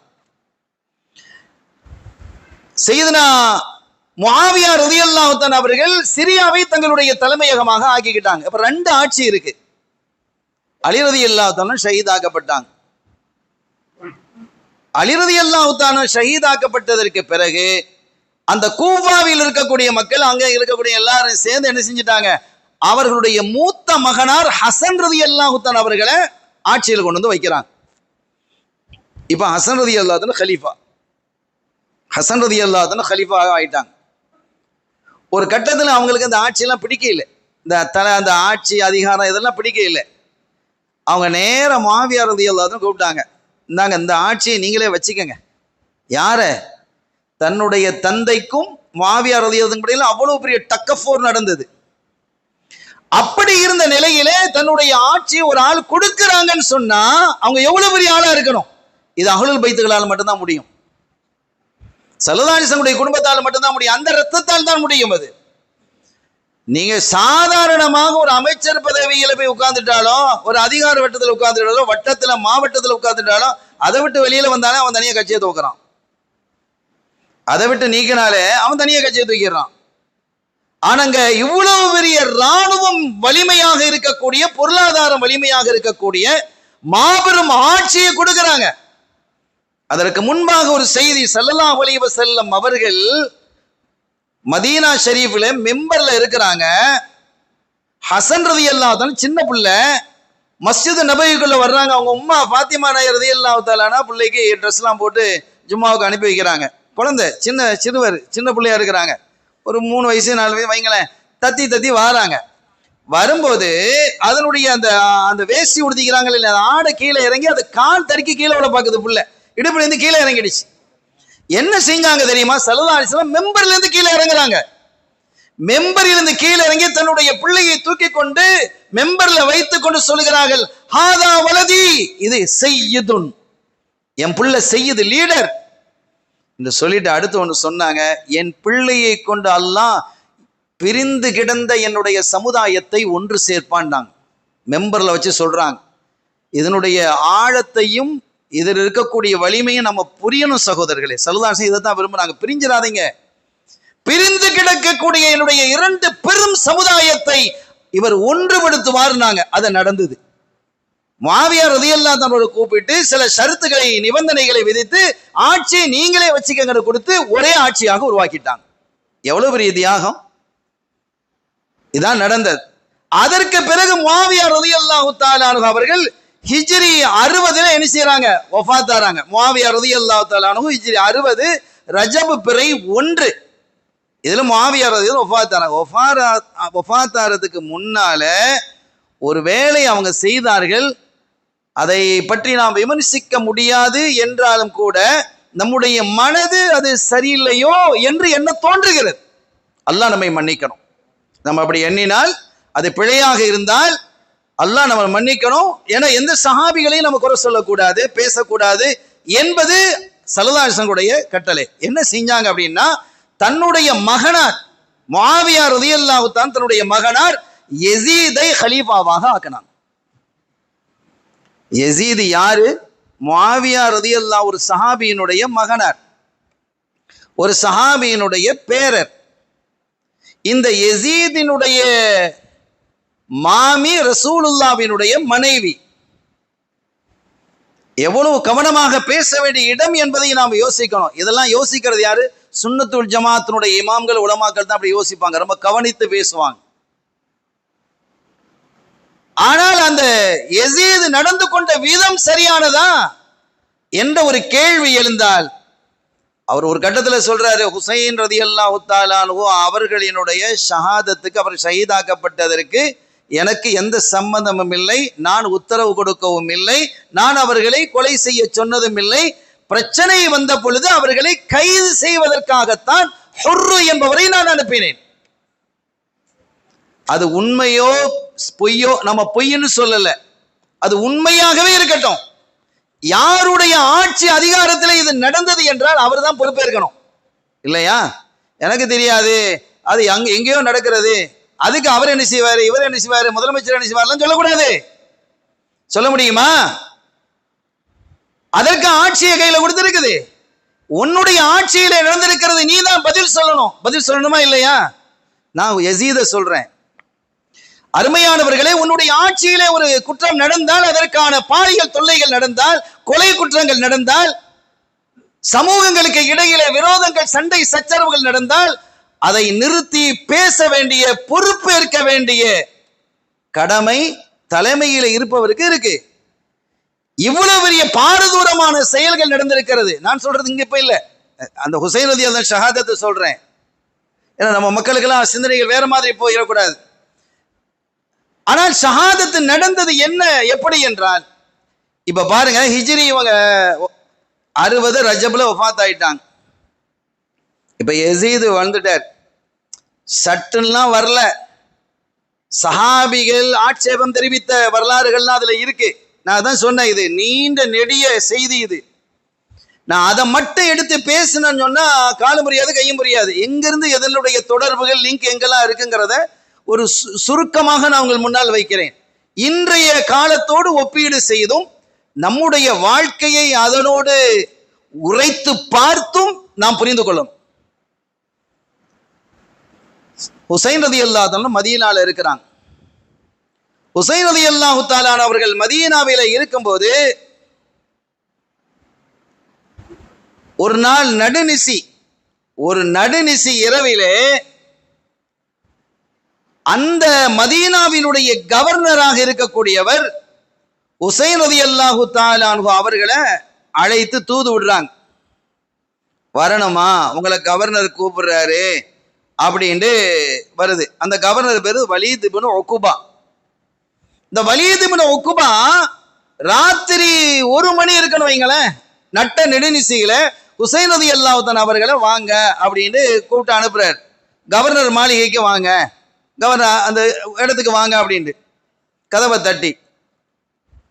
சையதுனா முஆவியா ரலியல்லாஹு தஆலா அவர்கள் சிரியாவை தங்களுடைய தலைமையகமாக ஆக்கிக்கிட்டாங்க. அப்ப ரெண்டு ஆட்சி இருக்கு. அலி ரலியல்லாஹு தஆலா ஷஹீதாக்கப்பட்டாங்க. அலி ரலியல்லாஹு தஆலா ஷஹீதாக்கப்பட்டதற்கு பிறகு அந்த கூஃபாவில் இருக்கக்கூடிய மக்கள், அங்க இருக்கக்கூடிய எல்லாரும் சேர்ந்து என்ன செஞ்சிட்டாங்க? அவர்களுடைய மூத்த மகனார் ஹசன் ரலியல்லாஹு தஆலா அவர்களை ஆட்சியில் கொண்டு வந்து வைக்கிறாங்க. இப்ப ஹசன் ரலியல்லாஹு தஆலா கலீஃபா, ஹசன் ரலியல்லாஹு தஆலா கலீஃபாக ஆயிட்டாங்க. ஒரு கட்டத்தில் அவங்களுக்கு அந்த ஆட்சியெல்லாம் பிடிக்கல, அந்த ஆட்சி அதிகாரம் இதெல்லாம் பிடிக்கல. அவங்க நேர முஆவியா ரலியல்லாஹு அன்ஹு கூப்பிட்டாங்க, இந்தாங்க இந்த ஆட்சியை நீங்களே வச்சுக்கங்க. யார? தன்னுடைய தந்தைக்கும் முஆவியா ரலியல்லாஹு அன்ஹு இடையில அவ்வளவு பெரிய டக்கஃபோர் நடந்தது. அப்படி இருந்த நிலையிலே தன்னுடைய ஆட்சி ஒரு ஆள் கொடுக்கிறாங்கன்னு சொன்னா அவங்க எவ்வளவு பெரிய ஆளா இருக்கணும்? இது அஹ்லுல் பைத்துகளால் மட்டும்தான் முடியும். ஸல்லல்லாஹு அலைஹி வஸல்லம் குடும்பத்தால் மட்டும்தான் முடியும். அந்த ரத்தத்தால் தான் முடியும். அது நீங்க சாதாரணமாக ஒரு அமைச்சர் பதவியில போய் உட்கார்ந்துட்டாலும், ஒரு அதிகார வட்டத்தில் உட்கார்ந்துட்டாலும், வட்டத்துல மாவட்டத்தில் உட்கார்ந்துட்டாலும், அதை விட்டு வெளியில வந்தாலும் அவன் தனியா கட்சியை தோக்குறான். அதை விட்டு நீக்கினாலே அவன் தனியா கட்சியை தூக்கிடுறான். ஆனாங்க இவ்வளவு பெரிய இராணுவம் வலிமையாக இருக்கக்கூடிய, பொருளாதாரம் வலிமையாக இருக்கக்கூடிய மாபெரும் ஆட்சியை கொடுக்கிறாங்க. அதற்கு முன்பாக ஒரு செய்தி, ஸல்லல்லாஹு அலைஹி வஸல்லம் அவர்கள் மதீனா ஷரீஃப்ல மெம்பர்ல இருக்கிறாங்க. ஹசன் ரலியல்லாஹு தஆலா சின்ன பிள்ளை மஸ்ஜித் நபவிக்குள்ள வர்றாங்க. அவங்க உம்மா ஃபாத்திமா நாயர் ரலியல்லாஹு தஆலா பிள்ளைக்கு ட்ரெஸ் எல்லாம் போட்டு ஜும்மாவுக்கு அனுப்பி வைக்கிறாங்க. குழந்தை சின்ன பிள்ளையா இருக்கிறாங்க. ஒரு 3 வயசு 4 வயசு வைங்களேன். தத்தி வாராங்க. வரும்போது அதனுடைய அந்த வேஷ்டி உடுத்திக்கிறாங்க இல்ல, ஆடை கீழே இறங்கி அது கால் தடுக்கி கீழே விட பாக்குது. புள்ள இடுப்புல இருந்து கீழே இறங்கிடுச்சு. என்ன செஞ்சாங்க தெரியுமா? ஸல்லல்லாஹு அலைஹி வஸல்லம் மெம்பர்ல இருந்து கீழே இறங்குறாங்க. மெம்பரில் இருந்து கீழே இறங்கி தன்னுடைய பிள்ளையை தூக்கி கொண்டு மெம்பர்ல வைத்துக் கொண்டு சொல்லுகிறார்கள், ஹாதா வலதி, இது சையதுன், என் பிள்ளை செய்யுது, லீடர் என்று சொல்லிட்டு அடுத்து ஒன்று சொன்னாங்க, என் பிள்ளையை கொண்டு அல்லாஹ் பிரிந்து கிடந்த என்னுடைய சமுதாயத்தை ஒன்று சேர்ப்பான்டாங்க. மெம்பர்ல வச்சு சொல்றாங்க. இதனுடைய ஆழத்தையும் இதில் இருக்கக்கூடிய வலிமையும் நம்ம புரியணும் சகோதரர்களே. ஸல்லல்லாஹு அலைஹி வஸல்லம் இதை தான் விரும்புறாங்க. பிரிஞ்சிடாதீங்க. பிரிந்து கிடக்கக்கூடிய என்னுடைய 2 பெரும் சமுதாயத்தை இவர் ஒன்றுபடுத்துவார்னாங்க. அது நடந்தது. முஆவியா ரலியல்லாஹு தஆலா கூப்பிட்டு சில ஷரத்துகளை, நிபந்தனைகளை விதித்து ஆட்சியை நீங்களே வச்சுக்கங்க கொடுத்து ஒரே ஆட்சியாக உருவாக்கிட்டாங்க. எவ்வளவு பெரிய தியாகம்! இதான் நடந்தது. அதற்கு பிறகு முஆவியா ரலியல்லாஹு தஆலா அவர்கள் ஹிஜ்ரி 60 என்ன செய்றாங்க? வஃபாத் ஆறாங்க. முஆவியா ரலியல்லாஹு தஆலா ஹிஜ்ரி 60 ரஜப் பிறை 1 இதுல முஆவியா ரலியல்லாஹு வஃபாத் ஆறாங்க. வஃபாத் ஆறதுக்கு முன்னால ஒரு வேளை அவங்க செய்தார்கள், அதை பற்றி நாம் விமர்சிக்க முடியாது என்றாலும் கூட நம்முடைய மனது அது சரியில்லையோ என்று என்ன தோன்றுகிறது. அல்லாஹ் நம்மை மன்னிக்கணும். நம்ம அப்படி எண்ணினால், அது பிழையாக இருந்தால் அல்லாஹ் நம்ம மன்னிக்கணும். ஏன்னா எந்த சஹாபிகளையும் நம்ம குறை சொல்லக்கூடாது, பேசக்கூடாது என்பது ஸல்லல்லாஹு அலைஹி வஸல்லம் கட்டளை. என்ன செஞ்சாங்க அப்படின்னா, தன்னுடைய மகனார் முஆவியா ரலியல்லாஹு தஆலா தன்னுடைய மகனார் யஸீதை ஹலீஃபாவாக ஆக்கினாங்க. யஸீத் யாரு? முஆவியா ரலியல்லாஹு, ஒரு சஹாபியினுடைய மகனார், ஒரு சஹாபியினுடைய பேரர். இந்த யஸீதினுடைய மாமி ரசூலுல்லாஹ்வினுடைய மனைவி. எவ்வளவு கவனமாக பேச வேண்டிய இடம் என்பதை நாம் யோசிக்கணும். இதெல்லாம் யோசிக்கிறது யாரு? சுன்னத்துல் ஜமாத்தினுடைய இமாம்கள், உலமாக்கள் தான் அப்படி யோசிப்பாங்க. ரொம்ப கவனித்து பேசுவாங்க. ஆனால் அந்த யஸீத் நடந்து கொண்ட விதம் சரியானதா என்ற ஒரு கேள்வி எழுந்தால், அவர் ஒரு கட்டத்தில் சொல்றாரு, ஹுசைன் ரலியல்லாஹு தஆலா அன்ஹு அவர்களினுடைய ஷஹாதத்துக்கு, அவர் ஷஹீதாக்கப்பட்டதற்கு எனக்கு எந்த சம்பந்தமும் இல்லை, நான் உத்தரவு கொடுக்கவும் இல்லை, நான் அவர்களை கொலை செய்ய சொன்னதும் இல்லை. பிரச்சனை வந்த பொழுது அவர்களை கைது செய்வதற்காகத்தான் ஹுர்ரு என்பவரை நான் அனுப்பினேன். அது உண்மையோ பொய்யோ, நம்ம பொய்ன்னு சொல்லல, அது உண்மையாகவே இருக்கட்டும். யாருடைய ஆட்சி அதிகாரத்தில் இது நடந்தது என்றால் அவர் தான் பொறுப்பேற்கணும், இல்லையா? எனக்கு தெரியாது, அது எங்கேயோ நடக்கிறது, அதுக்கு அவர் என்ன செய்வாரு, இவர் என்ன செய்வாரு, முதலமைச்சர் என்ன செய்வார் சொல்லக்கூடாது. சொல்ல முடியுமா? அதற்கு ஆட்சியை கையில கொடுத்திருக்குது. உன்னுடைய ஆட்சியில நடந்திருக்கிறது, நீ தான் பதில் சொல்லணும். பதில் சொல்லணுமா இல்லையா? நான் யஸீத சொல்றேன், அருமையானவர்களே, உன்னுடைய ஆட்சியிலே ஒரு குற்றம் நடந்தால், அதற்கான பாலியல் தொல்லைகள் நடந்தால், கொலை குற்றங்கள் நடந்தால், சமூகங்களுக்கு இடையிலே விரோதங்கள், சண்டை சச்சரவுகள் நடந்தால், அதை நிறுத்தி பேச வேண்டிய, பொறுப்பேற்க வேண்டிய கடமை தலைமையில இருப்பவருக்கு இருக்கு. இவ்வளவு பெரிய பாரதூரமான செயல்கள் நடந்திருக்கிறது. நான் சொல்றது இங்க இப்ப இல்ல, அந்த ஹுசைன் ரலியல்லாஹு ஷஹாதத்தை சொல்றேன். ஏன்னா நம்ம மக்களுக்கெல்லாம் சிந்தனைகள் வேற மாதிரி போயிடக்கூடாது. ஆனால் ஷஹாதத்து நடந்தது என்ன, எப்படி என்றால், இப்ப பாருங்க, ஹிஜ்ரி இவங்க 60 ரஜப்ல வஃபாத் ஆயிட்டாங்க. இப்ப யஸீத் வந்துட்டார், சட்டுலாம் வரல. சஹாபிகள் ஆட்சேபம் தெரிவித்த வரலாறுகள்லாம் அதுல இருக்கு. நான் அதான் சொன்னேன், இது நீண்ட நெடிய செய்தி. இது நான் அதை மட்டும் எடுத்து பேசினேன்னு சொன்னா காலும் புரியாது, கையும் புரியாது. எங்கிருந்து எதனுடைய தொடர்புகள், லிங்க் எங்கெல்லாம் இருக்குங்கிறத ஒரு சுருக்கமாக நான் உங்கள் முன்னால் வைக்கிறேன். இன்றைய காலத்தோடு ஒப்பீடு செய்தும் நம்முடைய வாழ்க்கையை அதனோடு உரைத்து பார்த்தும் நாம் புரிந்து கொள்ளணும். ஹுசைன் ரலியல்லாஹு தஆலா மதீனால இருக்கிறாங்க. ஹுசைன் ரலியல்லாஹு தஆலா அவர்கள் மதீனாவில இருக்கும்போது ஒரு நாள் நடுநிசி இரவிலே அந்த மதீனாவினுடைய கவர்னராக இருக்கக்கூடியவர் ஹுசைன் ரலியல்லாஹு தஆலா அவர்களை அழைத்து தூது விடுறாங்க. வரணுமா, உங்களை கவர்னர் கூப்பிடுறாரு அப்படின்ட்டு வருது. அந்த கவர்னர் பேரு வலீத் இப்னு உக்பா. இந்த வலீத் இப்னு உக்பா ராத்திரி 1 மணி இருக்கணும் வைங்களேன், நட்ட நெடுநிசையில ஹுசைன் ரலியல்லாஹு தஆலா அவர்களை வாங்க அப்படின்னு கூப்பிட்டு அனுப்புறாரு. கவர்னர் மாளிகைக்கு வாங்க, கவர்னர் அந்த இடத்துக்கு வாங்க அப்படின்ட்டு கதவை தட்டி.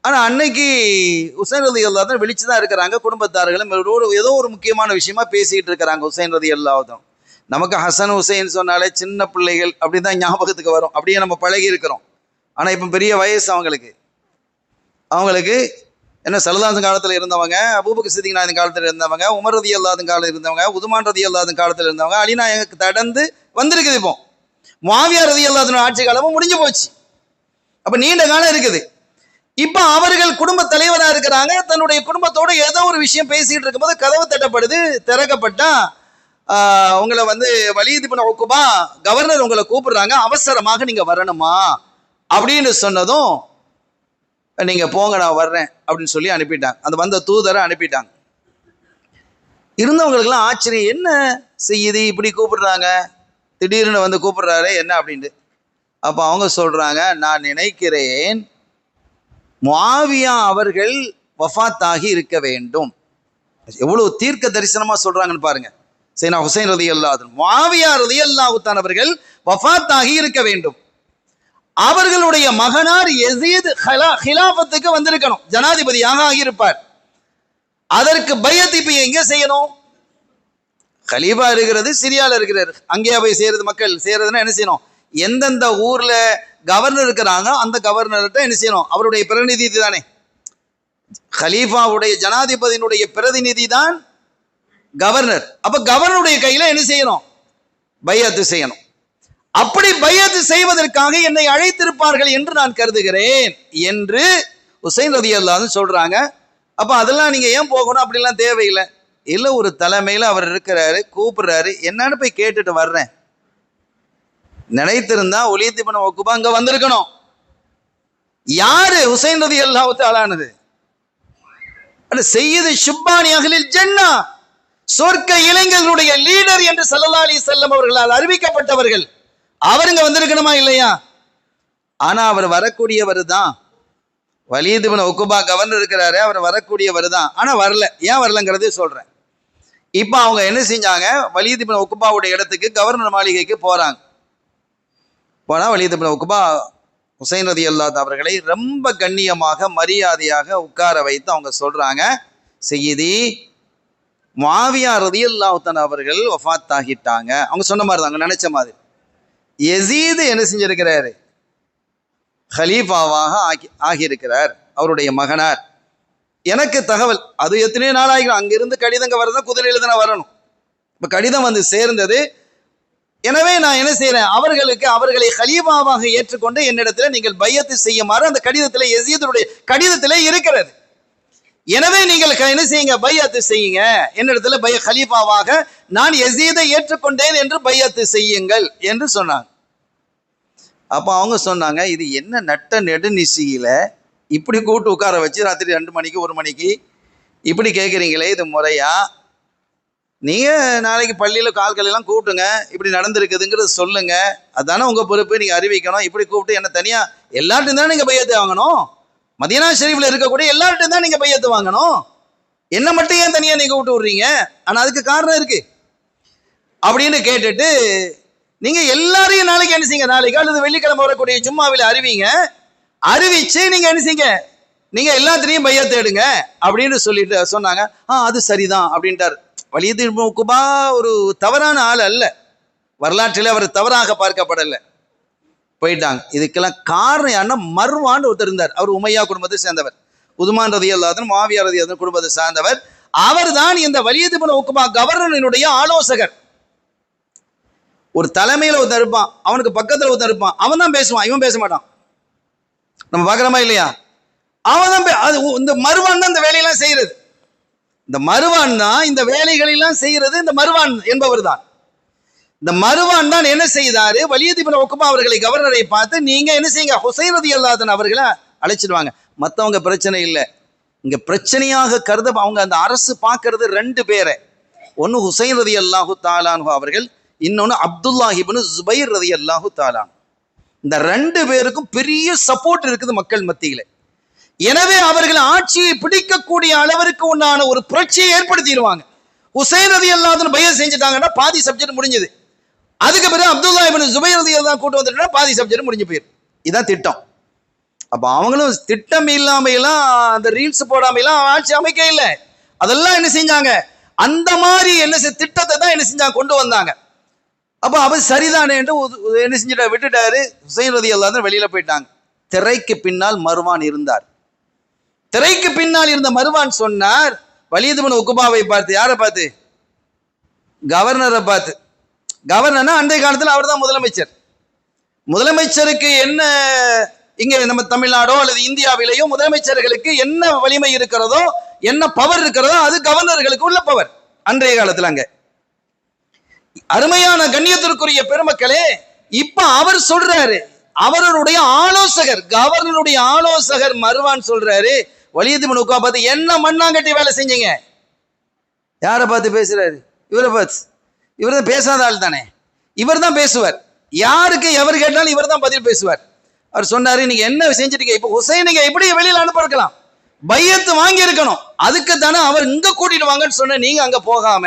ஆனா அன்னைக்கு ஹுசைன் ரலியல்லாஹு தஆலா விழிச்சுதான் இருக்கிறாங்க. குடும்பத்தார்களும் ஏதோ ஒரு முக்கியமான விஷயமா பேசிட்டு இருக்கிறாங்க. ஹுசைன் ரலியல்லாஹு தஆலா, நமக்கு ஹசன் ஹுசைன் சொன்னாலே சின்ன பிள்ளைகள் அப்படிதான் ஞாபகத்துக்கு வரும், அப்படியே நம்ம பழகி இருக்கிறோம். ஆனா இப்ப பெரிய வயசு அவங்களுக்கு என்ன, ஸல்லல்லாஹு காலத்துல இருந்தவங்க, அபூபக்கர் சித்திக் நாயகத்தின் காலத்துல இருந்தவங்க, உமர் ரலியல்லாஹு காலத்துல இருந்தவங்க, உதுமான் ரலியல்லாஹு காலத்துல இருந்தவங்க, அலி நாயகத்துக்கு தடந்து வந்திருக்குது. இப்போ முஆவியா ரலியல்லாஹு ஆட்சி காலமும் முடிஞ்சு போச்சு. அப்ப நீண்ட காலம் இருக்குது. இப்ப அவர்கள் குடும்ப தலைவரா இருக்கிறாங்க. தன்னுடைய குடும்பத்தோட ஏதோ ஒரு விஷயம் பேசிட்டு இருக்கும்போது கதவு தட்டப்படுது. திறக்கப்பட்டா உங்களை வலீத் இப்னு உக்பா கவர்னர் உங்களை கூப்பிடுறாங்க, அவசரமாக நீங்க வரணுமா அப்படின்னு சொன்னதும், நீங்க போங்க நான் வர்றேன் அப்படின்னு சொல்லி அனுப்பிட்டாங்க. அந்த வந்த தூதரை அனுப்பிட்டாங்க. இருந்தவங்களுக்கெல்லாம் ஆச்சரியம், என்ன செய்யுது இப்படி கூப்பிடுறாங்க, திடீர்னு கூப்பிடுறாரு என்ன அப்படின்ட்டு. அப்ப அவங்க சொல்றாங்க, நான் நினைக்கிறேன் முஆவியா அவர்கள் வஃபாத்தாகி இருக்க வேண்டும். எவ்வளவு தீர்க்க தரிசனமா சொல்றாங்கன்னு பாருங்க. சையதுனா ஹுசைன் ரலியல்லாஹு அன்ஹு, முஆவியா ரலியல்லாஹு தஆலா அவர்கள் வஃபாத்தாகி இருக்க வேண்டும். அவர்களுடைய மகனார் யஸீத் ஹிலாஃபத்துக்கு வந்திருக்கணும், ஜனாதிபதியாக ஆகியிருப்பார். அதற்கு பையத் இப்ப எங்க செய்யணும்? கலீஃபா இருக்கிறது சிரியால இருக்கிறார், அங்கேயா போய் சேருது? மக்கள் சேருதுன்னா என்ன செய்யணும்? எந்தெந்த ஊர்ல கவர்னர் இருக்கிறாங்க அந்த கவர்னர்கிட்ட என்ன செய்யணும்? அவருடைய பிரதிநிதி தானே, கலீஃபாவுடைய ஜனாதிபதியினுடைய பிரதிநிதி தான் கவர்னர். அப்ப கவர்னருடைய கையில என்ன செய்யணும்? பையத்து செய்யணும். அப்படி பையத்து செய்வதற்காக என்னை அழைத்திருப்பார்கள் என்று நான் கருதுகிறேன் என்று ஹுசைன் ரலியல்லாஹு அன்ஹு சொல்றாங்க. அப்ப அதெல்லாம் நீங்க ஏன் போகணும், அப்படிலாம் தேவையில்லை. இல்ல, ஒரு தலைமையில அவர் இருக்கிறாரு, கூப்பிடுறாரு, என்னன்னு போய் கேட்டுட்டு வர்றேன். நினைத்திருந்தா வலீத் இப்னு உக்பா அங்க வந்திருக்கணும். யாரு? ஹுசைன் ரலியல்லாஹு தஆலா அன்ஹு. அது சய்யிது ஷுப்பானி அஹ்லில் ஜன்னா, சொர்க்க இளைஞர்களுடைய லீடர் என்று ஸல்லல்லாஹு அலைஹி வஸல்லம் அவர்களால் அறிவிக்கப்பட்டவர்கள். அவருங்க வந்திருக்கணுமா இல்லையா? ஆனா அவர் வரக்கூடியவர் தான். வலீத் இப்னு உக்பா கவர்னர் இருக்கிறாரு, அவர் வரக்கூடியவர் தான். ஆனா வரல. ஏன் வரலங்கிறதே சொல்றேன். இப்ப அவங்க என்ன செஞ்சாங்க? வலீத் இப்னு உக்பாவுடைய இடத்துக்கு கவர்னர் மாளிகைக்கு போறாங்க. போனா வலீத் இப்னு உக்பா ஹுசைன் ரலியல்லாஹு அவர்களை ரொம்ப கண்ணியமாக மரியாதையாக உட்கார வைத்து அவங்க சொல்றாங்க, சய்யிதி முஆவியா ரலியல்லாஹு தஆலா அவர்கள் வஃபாத் ஆகிட்டாங்க. அவங்க சொன்ன மாதிரி தான், நினைச்ச மாதிரி. யஸீத் என்ன செஞ்சிருக்கிறாரு? ஹலீஃபாவாக ஆகியிருக்கிறார், அவருடைய மகனார். எனக்கு தகவல், அது எத்தனையோ நாள் ஆகிடும். அங்கிருந்து கடிதங்க வரதா குதிரையில தானே வரணும். இப்ப கடிதம் சேர்ந்தது. எனவே நான் என்ன செய்யறேன், அவர்களை ஹலீஃபாவாக ஏற்றுக்கொண்டு என்னிடத்துல நீங்கள் பையத்து செய்யுமாறு அந்த கடிதத்தில் யஸீதுடைய கடிதத்திலே இருக்கிறது. எனவே நீங்கள் என்ன செய்யுங்க, பையத்து செய்யுங்க, என்னிடத்துல ஹலீஃபாவாக நான் யஸீதை ஏற்றுக்கொண்டேன் என்று பையத்து செய்யுங்கள் என்று சொன்னாங்க. அப்ப அவங்க சொன்னாங்க, இது என்ன நட்ட நெடுநிசியில இப்படி கூட்டு உட்கார வச்சு ராத்திரி 2 மணிக்கு 1 மணிக்கு இப்படி கேட்குறீங்களே, இது முறையா? நீங்க நாளைக்கு பள்ளியில கால்கள் எல்லாம் கூட்டுங்க, இப்படி நடந்திருக்குதுங்கிறது சொல்லுங்க, அதானே உங்க பொறுப்பு, நீங்க அறிவிக்கணும். இப்படி கூப்பிட்டு என்ன தனியா எல்லார்ட்டும் தான் நீங்க பையத்து வாங்கணும்? மதீனா ஷரீஃப்ல இருக்கக்கூடிய எல்லார்ட்டும் தான் நீங்க பையத்து வாங்கணும். என்ன மட்டும் ஏன் தனியா நீங்க விட்டு விடுறீங்க? ஆனா அதுக்கு காரணம் இருக்கு அப்படின்னு கேட்டுட்டு, நீங்க எல்லாரையும் நாளைக்கு என்ன செய்யுங்க, நாளைக்கு அல்லது வெள்ளிக்கிழமை வரக்கூடிய ஜும்மாவில் அறிவிச்சு நீங்க என்ன செய்யுங்க, நீங்க எல்லாத்திலையும் பையத்து எடுங்க அப்படின்னு சொல்லிட்டு சொன்னாங்க. அது சரிதான் அப்படின்ட்டார். வலீத் இப்னு உக்பா ஒரு தவறான ஆள் அல்ல, வரலாற்றில் அவர் தவறாக பார்க்கப்படலை. போயிட்டாங்க. இதுக்கெல்லாம் காரணம் யாருன்னா, மர்வான்னு ஒருத்தர் இருந்தார். அவர் உமையா குடும்பத்தை சேர்ந்தவர். உதுமான் ரலியல்லாஹு அன்ஹு முஆவியா ரலியல்லாஹு அன்ஹு குடும்பத்தை சார்ந்தவர். அவர் தான் இந்த வலீத் இப்னு உக்பா கவர்னரினுடைய ஆலோசகர். ஒரு தலைமையில ஒருத்தன் இருப்பான், அவனுக்கு பக்கத்துல ஒருத்தன் இருப்பான், அவன் தான் பேசுவான், இவன் பேச மாட்டான். நம்ம பாக்குறோமா இல்லையா? அவன் தான் அது இந்த மருவான் தான் இந்த வேலையெல்லாம் செய்யறது. இந்த மருவான் தான் இந்த வேலைகளெல்லாம் செய்யறது. இந்த மருவான் என்பவர் தான். இந்த மருவான் தான் என்ன செய்தாரு, வலியத் இப்னு உக்பா அவர்களை, கவர்னரை பார்த்து, நீங்க என்ன செய்யுங்க, ஹுசைன் ரலியல்லாஹு அன்ஹு அவர்களை அழைச்சிடுவாங்க. மற்றவங்க பிரச்சனை இல்லை, இங்க பிரச்சனையாக கருத அவங்க அந்த அரசு பார்க்கறது ரெண்டு பேரை. ஒன்னு ஹுசைன் ரலியல்லாஹு தஆலா அன்ஹு அவர்கள், இன்னொன்னு அப்துல்லாஹ் இப்னு ஜுபைர் ரலியல்லாஹு தஆலா. இந்த ரெண்டு பேருக்கும் பெரிய சப்போர்ட் இருக்குது மக்கள் மத்தியில. எனவே அவர்கள் ஆட்சியை பிடிக்கக்கூடிய அளவிற்கு உண்டான ஒரு புரட்சியை ஏற்படுத்திடுவாங்க. ஹுசைன் ரலியல்லாஹு அன்ஹு பைஅத் செஞ்சுட்டாங்கன்னா பாதி சப்ஜெக்ட் முடிஞ்சது. அதுக்கு பிறகு அப்துல்லாஹ் இப்னு ஜுபைர் ரலியல்லாஹு கூட்டு வந்துட்டா பாதி சப்ஜெக்ட் முடிஞ்சு போயிடும். இதான் திட்டம். அப்ப அவங்களும் திட்டம் இல்லாமையெல்லாம், அந்த ரீல்ஸ் போடாமையெல்லாம் ஆட்சி அமைக்க இல்லை. அதெல்லாம் என்ன செஞ்சாங்க, அந்த மாதிரி என்ன திட்டத்தை தான் என்ன செஞ்சாங்க, கொண்டு வந்தாங்க. அப்ப அவர் சரிதானே என்று என்ன செஞ்சுட்டா, விட்டுட்டாரு. ஹுசைன் ரலியல்லாஹு அன்ஹு வெளியில போயிட்டாங்க. திரைக்கு பின்னால் மருவான் இருந்தார். திரைக்கு பின்னால் இருந்த மருவான் சொன்னார், வலியத் இப்னு உக்பாவை பார்த்து. யாரை பார்த்து? கவர்னரை பார்த்து. கவர்னர்னா அன்றைய காலத்தில் அவர் தான் முதலமைச்சர். முதலமைச்சருக்கு என்ன, இங்க நம்ம தமிழ்நாடோ அல்லது இந்தியாவிலேயோ முதலமைச்சர்களுக்கு என்ன வலிமை இருக்கிறதோ, என்ன பவர் இருக்கிறதோ, அது கவர்னர்களுக்கு உள்ள பவர் அன்றைய காலத்தில். அங்க அருமையான கண்ணியத்திற்குரிய பெருமக்களே, இப்ப அவர் சொல்றாரு, அவருடைய ஆலோசகர், கவர்னருடைய ஆலோசகர் மருவான் சொல்றாரு, வலியத் இப்னு உக்பா பார்த்து, என்ன மண்ணாங்கட்டி வேலை செஞ்சீங்க? யாரை பார்த்து பேசுறாரு? இவரை பார்த்து. இவர் தான் பேசாத ஆள் தானே, இவர் தான் பேசுவார். யாருக்கு எவர் கேட்டாலும் இவர் தான் பதில் பேசுவார். அவர் சொன்னாரு, நீங்க என்ன செஞ்சிட்டீங்க? இப்ப ஹுசைன் நீங்க எப்படி வெளியில அனுப்ப இருக்கலாம், பையத்து வாங்கி இருக்கணும். அதுக்கு தானே அவர் இங்க கூட்டிட்டு வாங்கன்னு சொன்ன. நீங்க அங்க போகாம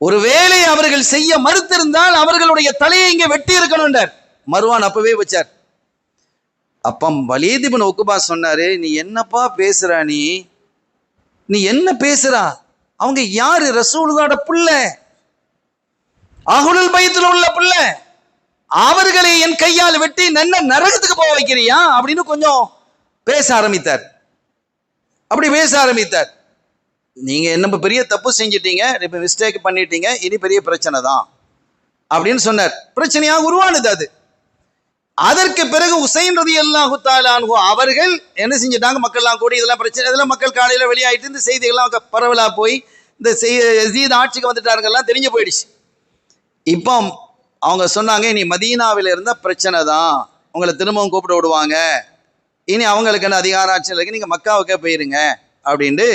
ஒரு வேலையை அவர்கள் செய்ய மறுத்திருந்தால் அவர்களுடைய தலையை இங்க வெட்டி இருக்கணும். மருவான் அப்பவே வச்சார். அப்ப வலியத் இப்னு உக்பா சொன்னாரு, நீ என்னப்பா பேசுறா, நீ என்ன பேசுறா? அவங்க யாரு? ரசூலுல்லாஹ்வோட பிள்ளை, அஹ்லுல் பைத்துல உள்ள பிள்ளை. அவர்களை என் கையால் வெட்டி நன்ன நரகத்துக்கு போக வைக்கிறியா அப்படின்னு கொஞ்சம் பேச ஆரம்பித்தார். அப்படி பேச ஆரம்பித்தார். நீங்க என்ன பெரிய தப்பு செஞ்சிட்டீங்க, இப்ப மிஸ்டேக் பண்ணிட்டீங்க, இனி பெரிய பிரச்சனை தான் அப்படின்னு சொன்னார். பிரச்சனையாக உருவானது அது. அதற்கு பிறகு ஹுசைன் ரலியல்லாஹு தஆலா அன்ஹு அவர்கள் என்ன செஞ்சிட்டாங்க, மக்கள் எல்லாம் கூடி இதெல்லாம் பிரச்சனை, இதெல்லாம் மக்கள் காலையில வெளியாயிட்டு இந்த செய்திகள்லாம் பரவலா போய் இந்த யஸீத் ஆட்சிக்கு வந்துட்டாருங்கெல்லாம் தெரிஞ்சு போயிடுச்சு. இப்போ அவங்க சொன்னாங்க, இனி மதீனாவில் இருந்தா பிரச்சனை தான், உங்களை திரும்பவும் கூப்பிட விடுவாங்க, இனி அவங்களுக்கு என்ன அதிகார ஆட்சியில் இருக்கு, நீங்க மக்காவுக்கே போயிருங்க அப்படின்ட்டு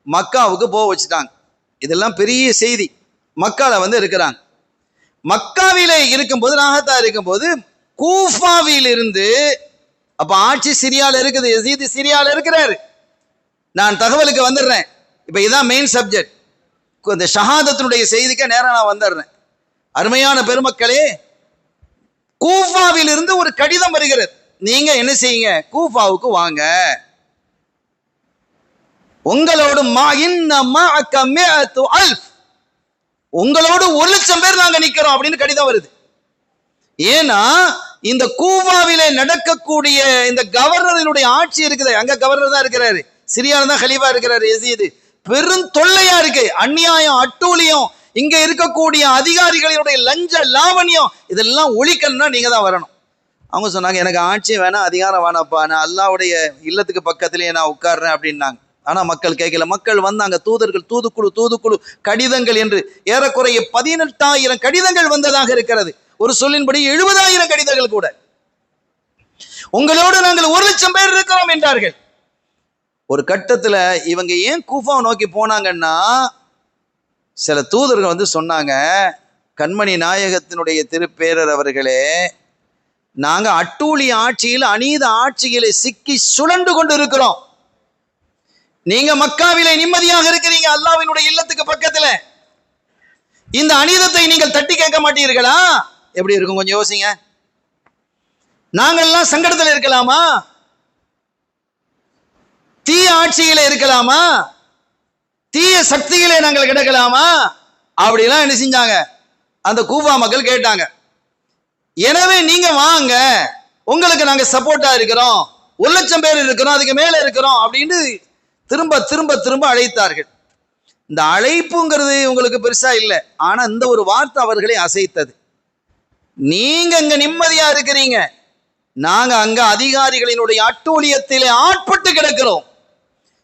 மக்காவுக்கு போக வச்சுட்டாங்க. இதெல்லாம் பெரிய செய்தி. மக்கால இருக்கிறாங்க. மக்காவிலே இருக்கும்போது, ராஹத்தா இருக்கும்போது, கூஃபாவில் இருந்து, அப்ப ஆட்சி சிரியால இருக்குது, யஸீத் சிரியால இருக்கிறாரு. நான் தகவலுக்கு வந்துடுறேன். இப்ப இதான் மெயின் சப்ஜெக்ட். இந்த ஷஹாதத்தினுடைய செய்திக்கு நேரம் நான் வந்துடுறேன். அருமையான பெருமக்களே, கூஃபாவில் இருந்து ஒரு கடிதம் வருகிறது. நீங்க என்ன செய்யுங்க, கூஃபாவுக்கு வாங்க, உங்களோடு உங்களோடு 1,00,000 பேர் நாங்க நிக்கிறோம் அப்படின்னு கடிதம் வருது. ஏன்னா இந்த கூஃபாவிலே நடக்கக்கூடிய இந்த கவர்னரினுடைய ஆட்சி இருக்குது, அங்க கவர்னர் தான் இருக்கிறாரு, சிரியால தான் கலீஃபா இருக்கிறாரு யஸீத். பெரும் தொல்லையா இருக்கு, அநியாயம், அட்டூழியம், இங்க இருக்கக்கூடிய அதிகாரிகளுடைய லஞ்ச லாவணியம், இதெல்லாம் ஒழிக்கணும்னா நீங்க தான் வரணும். அவங்க சொன்னாங்க, எனக்கு ஆட்சி வேணாம், அதிகாரம் வேணாப்பா, நான் அல்லாஹ்வுடைய இல்லத்துக்கு பக்கத்திலேயே நான் உட்கார்றேன் அப்படின்னாங்க. ஆனா மக்கள் கேட்கல. மக்கள் வந்தாங்க, தூதர்கள், தூதுக்குழு கடிதங்கள் என்று ஏறக்குறைய 18,000 கடிதங்கள் வந்ததாக இருக்கிறது. ஒரு சொல்லின்படி 70,000 கடிதங்கள் கூட. உங்களோடு நாங்கள் 1,00,000 பேர் இருக்கிறோம் என்றார்கள். ஒரு கட்டத்துல இவங்க ஏன் கூஃபா நோக்கி போனாங்கன்னா, சில தூதர்கள் சொன்னாங்க, கண்மணி நாயகத்தினுடைய திருப்பேரர் அவர்களே, நாங்க அட்டூழி ஆட்சியில், அநீத ஆட்சியிலே சிக்கி சுழண்டு கொண்டு இருக்கிறோம். நீங்க மக்காவிலே நிம்மதியாக இருக்கிறீங்க, அல்லாஹ்வினுடைய இல்லத்துக்கு பக்கத்துல. இந்த அநீதத்தை நீங்கள் தட்டி கேட்க மாட்டீர்களா? எப்படி இருக்கும் கொஞ்சம் யோசிங்க. நாங்கள்லாம் சங்கடத்தில் இருக்கலாமா? தீய ஆட்சியிலே இருக்கலாமா? தீய சக்தியிலே நாங்கள் கிடக்கலாமா? அப்படிலாம் என்ன செஞ்சாங்க, அந்த கூஃபா மக்கள் கேட்டாங்க. எனவே நீங்க வாங்க, உங்களுக்கு நாங்க சப்போர்ட்டா இருக்கிறோம், 1,00,000 பேர் இருக்கிறோம், அதுக்கு மேல இருக்கிறோம் அப்படின்னு திரும்ப திரும்ப திரும்ப அழைத்தார்கள். இந்த அழைப்புங்கிறது உங்களுக்கு பெருசா இல்லை, ஆனா இந்த ஒரு வார்த்தை அவர்களை அசைத்தது. நீங்க அங்க நிம்மதியா இருக்கிறீங்க, நாங்க அங்க அதிகாரிகளினுடைய அட்டூழியத்திலே ஆட்பட்டு கிடக்கிறோம்.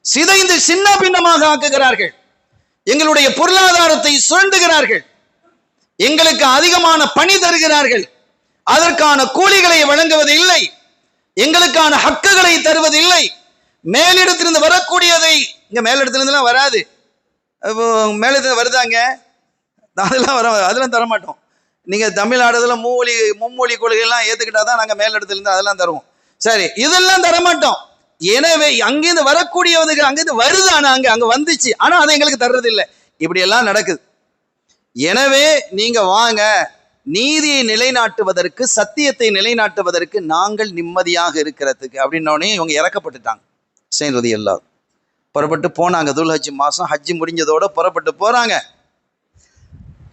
சிதைந்து சின்ன பின்னமாக ஆக்குகிறார்கள், எங்களுடைய பொருளாதாரத்தை சுரண்டுகிறார்கள், எங்களுக்கு அதிகமான பணி தருகிறார்கள், அதற்கான கூலிகளை வழங்குவதில்லை, எங்களுக்கான ஹக்குகளை தருவதில்லை. மேலிடத்திலிருந்து வரக்கூடியதை, இங்க மேலிடத்திலிருந்துலாம் வராது, மேலிடத்துல வருதாங்க, அதெல்லாம் வர, அதெல்லாம் தரமாட்டோம். நீங்க தமிழ்நாடுல மும்மொழி கொள்கையெல்லாம் ஏத்துக்கிட்டாதான் நாங்க மேலிடத்திலிருந்து அதெல்லாம் தருவோம். சரி, இதெல்லாம் தரமாட்டோம். எனவே அங்கிருந்து வரக்கூடியவங்க அங்கிருந்து வருது, ஆனா அங்க வந்துச்சு, ஆனா அதை எங்களுக்கு தர்றது இல்லை. இப்படி எல்லாம் நடக்குது. எனவே நீங்க வாங்க, நீதியை நிலைநாட்டுவதற்கு, சத்தியத்தை நிலைநாட்டுவதற்கு நாங்கள் நிம்மதியாக இருக்கிறதுக்கு அப்படின்னோடனே இவங்க இறக்கப்பட்டுட்டாங்க. செய்வது எல்லாம் புறப்பட்டு போனாங்க. துல்ஹஜ் மாசம் ஹஜ்ஜி முடிஞ்சதோட புறப்பட்டு போறாங்க.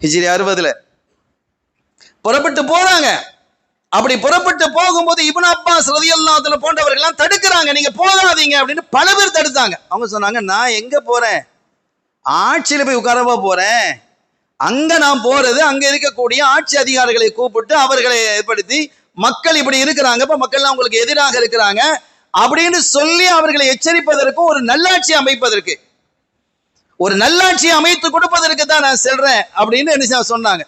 ஹிஜ்ரி 60 புறப்பட்டு போறாங்க. அப்படி புறப்பட்டு போகும்போது இப்னு அப்பாஸ் ரலியல்லாஹு அன்ஹு போன்றவர்கள் எல்லாம் தடுக்கிறாங்க, நீங்க போகாதீங்க அப்படின்னு பல பேர் தடுத்தாங்க. அவங்க சொன்னாங்க, நான் எங்க போறேன், ஆட்சியில போய் உட்காரவா போறேன், அங்க நான் போறது அங்க இருக்கக்கூடிய ஆட்சி அதிகாரிகளை கூப்பிட்டு அவர்களை ஏற்படுத்தி, மக்கள் இப்படி இருக்கிறாங்க, இப்ப மக்கள் உங்களுக்கு எதிராக இருக்கிறாங்க அப்படின்னு சொல்லி அவர்களை எச்சரிப்பதற்கும், ஒரு நல்லாட்சி அமைப்பதற்கு, ஒரு நல்லாட்சி அமைத்து கொடுப்பதற்கு தான் நான் செல்றேன் அப்படின்னு என்ன சொன்னாங்க.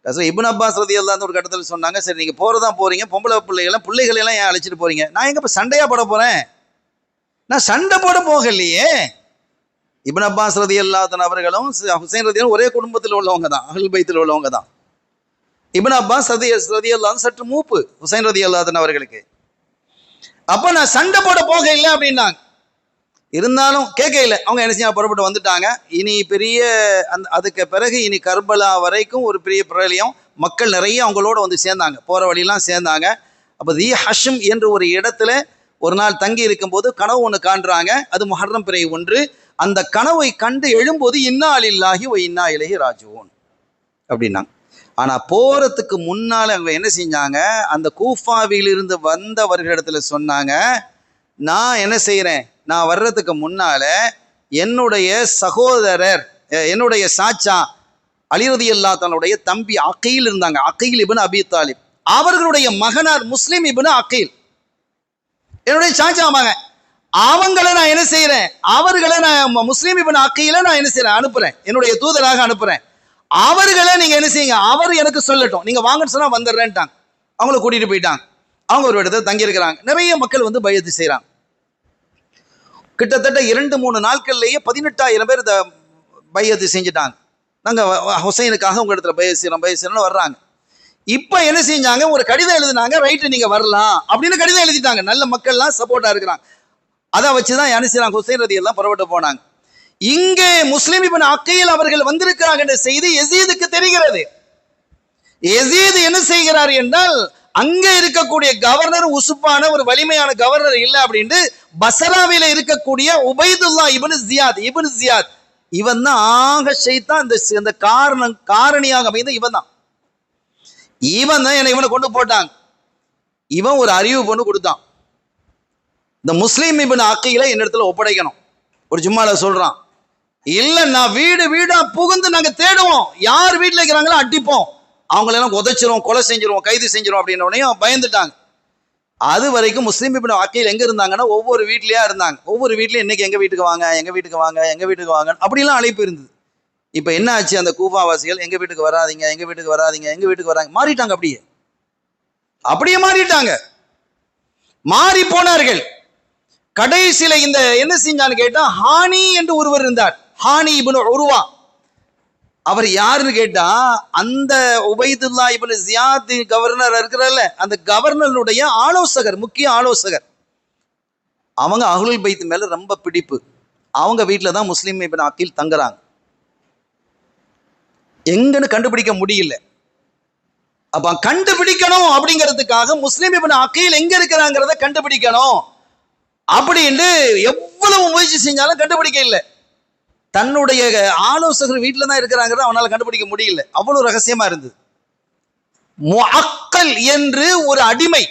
இப்னு அப்பாஸ் ரலியல்லாஹு ஒரு கட்டத்தில் சொன்னாங்க, சரி நீங்க போறதா போறீங்க, பொம்பளை பிள்ளைகளை எல்லாம் ஏன் அழைச்சிட்டு போறீங்க, நான் எங்க இப்ப சண்டையா போட போறேன், நான் சண்டை போட போகலையே. இப்னு அப்பாஸ் ரலியல்லாஹு அன்ஹு அவர்களும் ஹுசைன் ரலியல்லாஹு ஒரே குடும்பத்தில் உள்ளவங்க தான், அஹ்லுல் பைத்தில் உள்ளவங்க தான். இப்னு அப்பாஸ் ரலியல்லாஹு அன்ஹு சற்று மூப்பு ஹுசைன் ரலியல்லாஹு அன்ஹு அவர்களுக்கு. அப்ப நான் சண்டை போட போக இல்லை அப்படின்னாங்க. இருந்தாலும் கேட்கல, அவங்க என்ன செய்ய புறப்பட்டு வந்துட்டாங்க. இனி பெரிய அதுக்கு பிறகு இனி கர்பலா வரைக்கும் ஒரு பெரிய பிரளயம், மக்கள் நிறைய அவங்களோட வந்து சேர்ந்தாங்க, போற வழியெல்லாம் சேர்ந்தாங்க. அப்ப தி ஹஷம் என்ற ஒரு இடத்துல ஒரு நாள் தங்கி இருக்கும் போது கனவு ஒன்று காண்றாங்க. அது முஹர்ரம் பிறை 1. அந்த கனவை கண்டு எழும்போது இன்னா லில்லாஹி வ இன்னா இலைஹி ராஜிஊன் அப்படின்னாங்க. ஆனா போறதுக்கு முன்னால அவங்க என்ன செஞ்சாங்க, அந்த கூஃபாவிலிருந்து வந்தவர்களிடத்துல சொன்னாங்க, நான் என்ன செய்யறேன், நான் வர்றதுக்கு முன்னால என்னுடைய சகோதரர், என்னுடைய சாச்சா அலி ரலியல்லாஹு தன்னுடைய தம்பி அகீல் இருந்தாங்க, அகீல் இப்னு அபி தாலிப், அவர்களுடைய மகனார் முஸ்லிம் இப்னு அகீல், என்னுடைய சாச்சா மகன், அவங்களை நான் என்ன செய்யறேன், அவர்களை நான் முஸ்லிம் இப்னு அகீலை நான் என்ன செய்யறேன், அனுப்புறேன், என்னுடைய தூதராக அனுப்புறேன், அவர்களை நீங்க என்ன செய்யுங்க, அவர் எனக்கு சொல்லட்டும், நீங்க வாங்கன்னு சொன்னா வந்துடுறேன்ட்டாங்க. அவங்கள கூட்டிட்டு போயிட்டாங்க. அவங்க ஒரு இடத்துல தங்கி இருக்கிறாங்க. நிறைய மக்கள் வந்து பைஅத் செய்யறாங்க. கிட்டத்தட்ட 2-3 நாட்கள்லேயே 18,000 பேர் இந்த பைஅத் செஞ்சுட்டாங்க. நாங்க ஹுசைனுக்காக உங்க இடத்துல பைஅத் செய்யறோம்னு வர்றாங்க. இப்ப என்ன செஞ்சாங்க, ஒரு கடிதம் எழுதினாங்க, ரைட்டு நீங்க வரலாம் அப்படின்னு கடிதம் எழுதிட்டாங்க. நல்ல மக்கள்லாம் சப்போர்ட்டா இருக்கிறாங்க. அதை வச்சுதான் என்ன செய்யறாங்க, ஹுசைன் ரலியல்லாஹு புறப்பட்டு போனாங்க. இங்கே முஸ்லிம் இப்னு அகீல் அவர்கள் வந்திருக்கிறாங்க என்ற செய்தி யஸீதுக்கு தெரிகிறது. யஸீத் என்ன செய்கிறார் என்றால், அங்க இருக்கக்கூடிய கவர்னர் உசுப்பான ஒரு வலிமையான கவர்னர் இல்லை அப்படின்னு பசராவில இருக்கக்கூடிய உபைதுல்லா இப்னு ஜியாத் இவன் தான் ஆக ஷைத்தான், இந்த காரணியாக அமைந்த இவன் தான் இவனை கொண்டு போட்டாங்க. இவன் ஒரு அறிவு ஒன்று கொடுத்தான், இந்த முஸ்லிம் இப்னு அகீலை என்னிடத்துல ஒப்படைக்கணும். ஒரு ஜும்மால சொல்றான், இல்ல நான் வீடா புகுந்து நாங்க தேடுவோம், யார் வீட்டுல இருக்கிறாங்களோ அடிப்போம், அவங்களெல்லாம் உதைச்சிரும், கொலை செஞ்சிருவோம், கைது செஞ்சிரும் அப்படின்னு பயந்துட்டாங்க. அது வரைக்கும் முஸ்லிம் இப்னு அகீல் எங்க இருந்தாங்கன்னா ஒவ்வொரு வீட்லயா இருந்தாங்க. ஒவ்வொரு வீட்லயும் இன்னைக்கு எங்க வீட்டுக்கு வாங்க, எங்க வீட்டுக்கு வாங்க, எங்க வீட்டுக்கு வாங்க அப்படிலாம் அழைப்பு இருந்தது. இப்ப என்ன ஆச்சு, அந்த கூஃபாவாசிகள் எங்க வீட்டுக்கு வராதிங்க, எங்க வீட்டுக்கு வராதிங்க, எங்க வீட்டுக்கு வராங்க, மாறிட்டாங்க. அப்படியே மாறிட்டாங்க, மாறி போனார்கள். கடைசியில இந்த என்ன செஞ்சான்னு கேட்டா, ஹானி என்று ஒருவர் இருந்தார், ஹானி இப்னு உருவா. அவர் யாருன்னு கேட்டா, அந்த உபைதுல்லா இப்னு ஜியாத் கவர்னர் இருக்கிறல்ல, அந்த கவர்னருடைய ஆலோசகர், முக்கிய ஆலோசகர். அவங்க அஹ்லுல் பைத் மேல ரொம்ப பிடிப்பு. அவங்க வீட்டில தான் முஸ்லிம் இப்னு அகீல் தங்குறாங்க. எங்கன்னு கண்டுபிடிக்க முடியல. அப்ப கண்டுபிடிக்கணும் அப்படிங்கிறதுக்காக முஸ்லிம் இப்னு அகீல் எங்க இருக்கிறாங்கிறத கண்டுபிடிக்கணும் அப்படின்னு எவ்வளவு முயற்சி செஞ்சாலும் கண்டுபிடிக்க இல்லை. தன்னுடைய ஆலோசகர் வீட்டில தான் இருக்கிறாங்கிறத அவனால கண்டுபிடிக்க முடியல, அவ்வளவு ரகசியமா இருந்தது. முஅக்கல் என்று ஒரு அடிமை,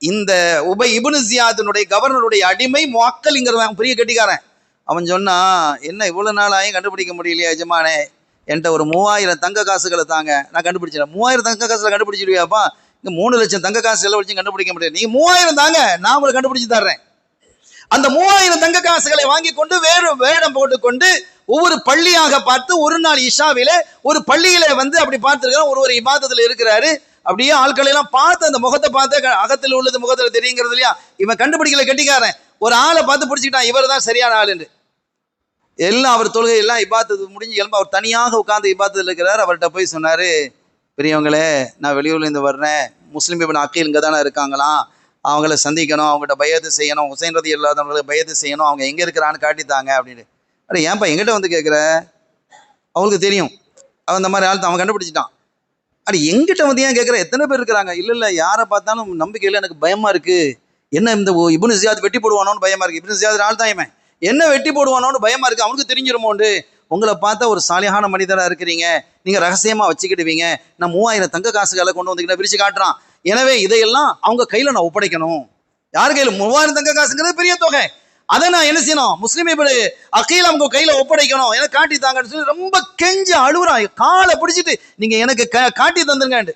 இந்த இப்னு ஜியாதினுடைய கவர்னருடைய அடிமை முஅக்கல்ங்கிறவன் பெரிய கெட்டிக்காரன். அவன் சொன்னா, என்ன இவ்வளவு நாள் ஆயும் கண்டுபிடிக்க முடியலையா எஜமானே, என்கிட்ட ஒரு 3000 தங்க காசுகளை தாங்க, நான் கண்டுபிடிச்சிடறேன். 3000 தங்க காசுல கண்டுபிடிச்சிடுவியாப்பா? இங்க 3 லட்சம் தங்க காசு செலவழிச்சு கண்டுபிடிக்க முடியாது, நீங்க 3000 தாங்க, நான் உங்களுக்கு கண்டுபிடிச்சு தர்றேன். அந்த 3000 தங்க காசுகளை வாங்கி கொண்டு வேறு வேடம் போட்டுக்கொண்டு ஒவ்வொரு பள்ளியாக பார்த்து ஒரு நாள் இஷாவில ஒரு பள்ளியில வந்து அப்படி பார்த்துருக்காரு, ஒரு இபாதத்துல இருக்கிறாரு. அப்படியே ஆட்களை எல்லாம் பார்த்து அந்த முகத்தை பார்த்து அகத்தில் உள்ளது முகத்துல தெரியுங்கிறது இல்லையா, இவன் கண்டுபிடிக்கல கெட்டிக்காரன், ஒரு ஆளை பார்த்து பிடிச்சிக்கிட்டான், இவர் தான் சரியான ஆள் என்று. எல்லாம் அவர் தொழுகை எல்லாம் இபாதத்து முடிஞ்சு எழும்ப அவர் தனியாக உட்கார்ந்து இபாதத்தில் இருக்கிறார். அவர்கிட்ட போய் சொன்னாரு, பெரியவங்களே, நான் வெளியூர்ல இருந்து வர்றேன், முஸ்லிம் இப்னு அகீல் இங்கே தானே இருக்காங்களாம், அவங்கள சந்திக்கணும், அவங்ககிட்ட பையத்து செய்யணும், ஹுசைன் ரதி இல்லாதவங்களுக்கு பையத்து செய்யணும், அவங்க எங்கே இருக்கிறான்னு காட்டித்தாங்க அப்படின்னு. அட ஏன்பா எங்கிட்ட வந்து கேட்குற, அவங்களுக்கு தெரியும் அவன் இந்த மாதிரி ஆள் அவன் கண்டுபிடிச்சிட்டான். அட எங்கிட்ட வந்து ஏன் கேட்குற, எத்தனை பேர் இருக்கிறாங்க? இல்லை யாரை பார்த்தாலும் நம்பிக்கையில் எனக்கு பயமா இருக்கு, என்ன இந்த இப்னு ஜியாத் வெட்டி போடுவானோன்னு பயமா இருக்கு, இப்னு ஜியாத் ஆள் தான் இவன், என்ன வெட்டி போடுவானோன்னு பயமா இருக்கு, அவனுக்கு தெரிஞ்சிருமோண்டு. உங்களை பார்த்தா ஒரு சாலியான மனிதராக இருக்கிறீங்க, நீங்க ரகசியமா வச்சுக்கிடுவீங்க, நான் 3000 தங்க காசுகளை கொண்டு வந்து விரிச்சு காட்டுறான், எனவே இதையெல்லாம் அவங்க கையில நான் ஒப்படைக்கணும். யார் கையில? 3000 தங்க காசுங்கிறது பெரிய தொகை, அதை நான் என்ன செய்யணும், முஸ்லிம் இப்னு அகீல் அவங்க கையில ஒப்படைக்கணும், எனக்கு காட்டி தாங்கன்னு சொல்லி ரொம்ப கெஞ்சி அழுகுறான், காலை பிடிச்சிட்டு நீங்க எனக்கு காட்டி தந்துருங்க.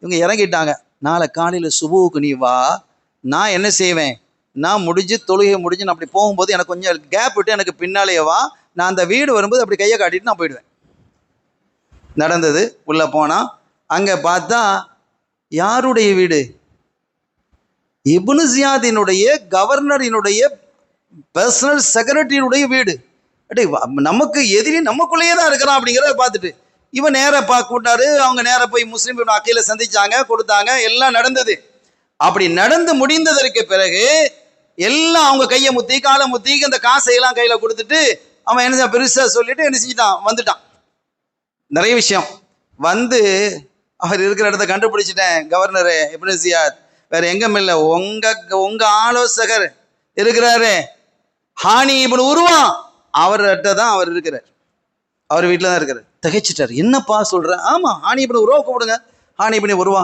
இவங்க இறங்கிட்டாங்க. நாளை காலையில சுபுவுக்கு நீ வா, நான் என்ன செய்வேன், நான் முடிஞ்சு தொழுகை முடிஞ்சு நான் அப்படி போகும்போது எனக்கு கொஞ்சம் கேப் விட்டு எனக்கு பின்னாலேயே வா, நான் அந்த வீடு வரும்போது அப்படி கையை காட்டிட்டு நான் போயிடுவேன். நடந்தது. உள்ள போனா அங்க பார்த்தா யாருடைய வீடு? இப்னு ஜியாதினுடைய கவர்னரினுடைய பர்சனல் செக்ரட்டரியுடைய வீடு. நமக்கு எதிரி நமக்குள்ளேயே தான் இருக்கிறான் அப்படிங்கிறத பார்த்துட்டு இவன் நேராக கூட்டாரு. அவங்க நேராக போய் முஸ்லிம் இப்னு அகீலை சந்திச்சாங்க, கொடுத்தாங்க, எல்லாம் நடந்தது. அப்படி நடந்து முடிந்ததற்கு பிறகு எல்லாம் அவங்க கையை முத்தி காலை முத்தி அந்த காசையெல்லாம் கையில கொடுத்துட்டு அவன் என்ன பெருசா சொல்லிட்டு என்ன செஞ்சுட்டான், வந்துட்டான். நிறைய விஷயம் வந்து அவர் இருக்கிற இடத்த கண்டுபிடிச்சிட்டேன், கவர்னரு இப்னு ஜியாத் வேற எங்கும் இல்லை, உங்க ஆலோசகர் இருக்கிறாரு ஹானி இப்னு உருவா, அவர்கிட்ட தான் அவர் இருக்கிறார், அவர் வீட்டில் தான் இருக்கிறார். திகைச்சிட்டார், என்னப்பா சொல்ற? ஆமா, ஹானி இப்னு உருவா கூப்பிடுங்க. ஹானி இப்னு உருவா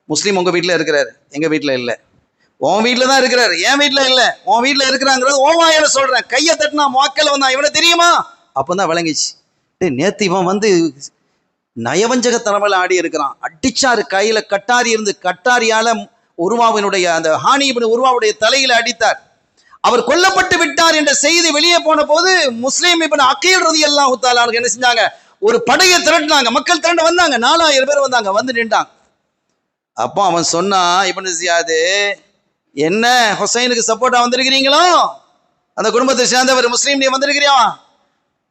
முஸ்லீம் உங்க வீட்டில் இருக்கிறாரு, எங்க வீட்டில் இல்லை. உன் வீட்டில் தான் இருக்கிறாரு, என் வீட்டில் இல்லை. உன் வீட்டில் இருக்கிறாங்கிறது ஓ வாயில சொல்றேன். கையை தட்டினா வாக்கல வந்தான், இவனை தெரியுமா? அப்பதான் விளங்கிச்சு, நேத்து இவன் வந்து நயவஞ்சக தலைமையில ஆடி இருக்கிறான், அடிச்சாரு, கையில கட்டாரி இருந்து கட்டாரியால உருவாவினுடைய அந்த ஹானி இப்னு உருவாவுடைய தலையில அடித்தார். அவர் கொல்லப்பட்டு விட்டார் என்ற செய்தி வெளியே போன போது முஸ்லிம் இப்னு அகீல் ரலியல்லாஹு தஆலா என்ன செஞ்சாங்க, ஒரு படையை திரட்டினாங்க, மக்கள் திரண்டு வந்தாங்க, 4000 பேர் வந்தாங்க, வந்து நின்றாங்க. அப்போ அவன் சொன்னா, இப்னு ஜியாத், என்ன ஹுசைனுக்கு சப்போர்ட்டா வந்திருக்கிறீங்களோ, அந்த குடும்பத்தை சேர்ந்தவர் முஸ்லீம், நீ வந்திருக்கிறியா?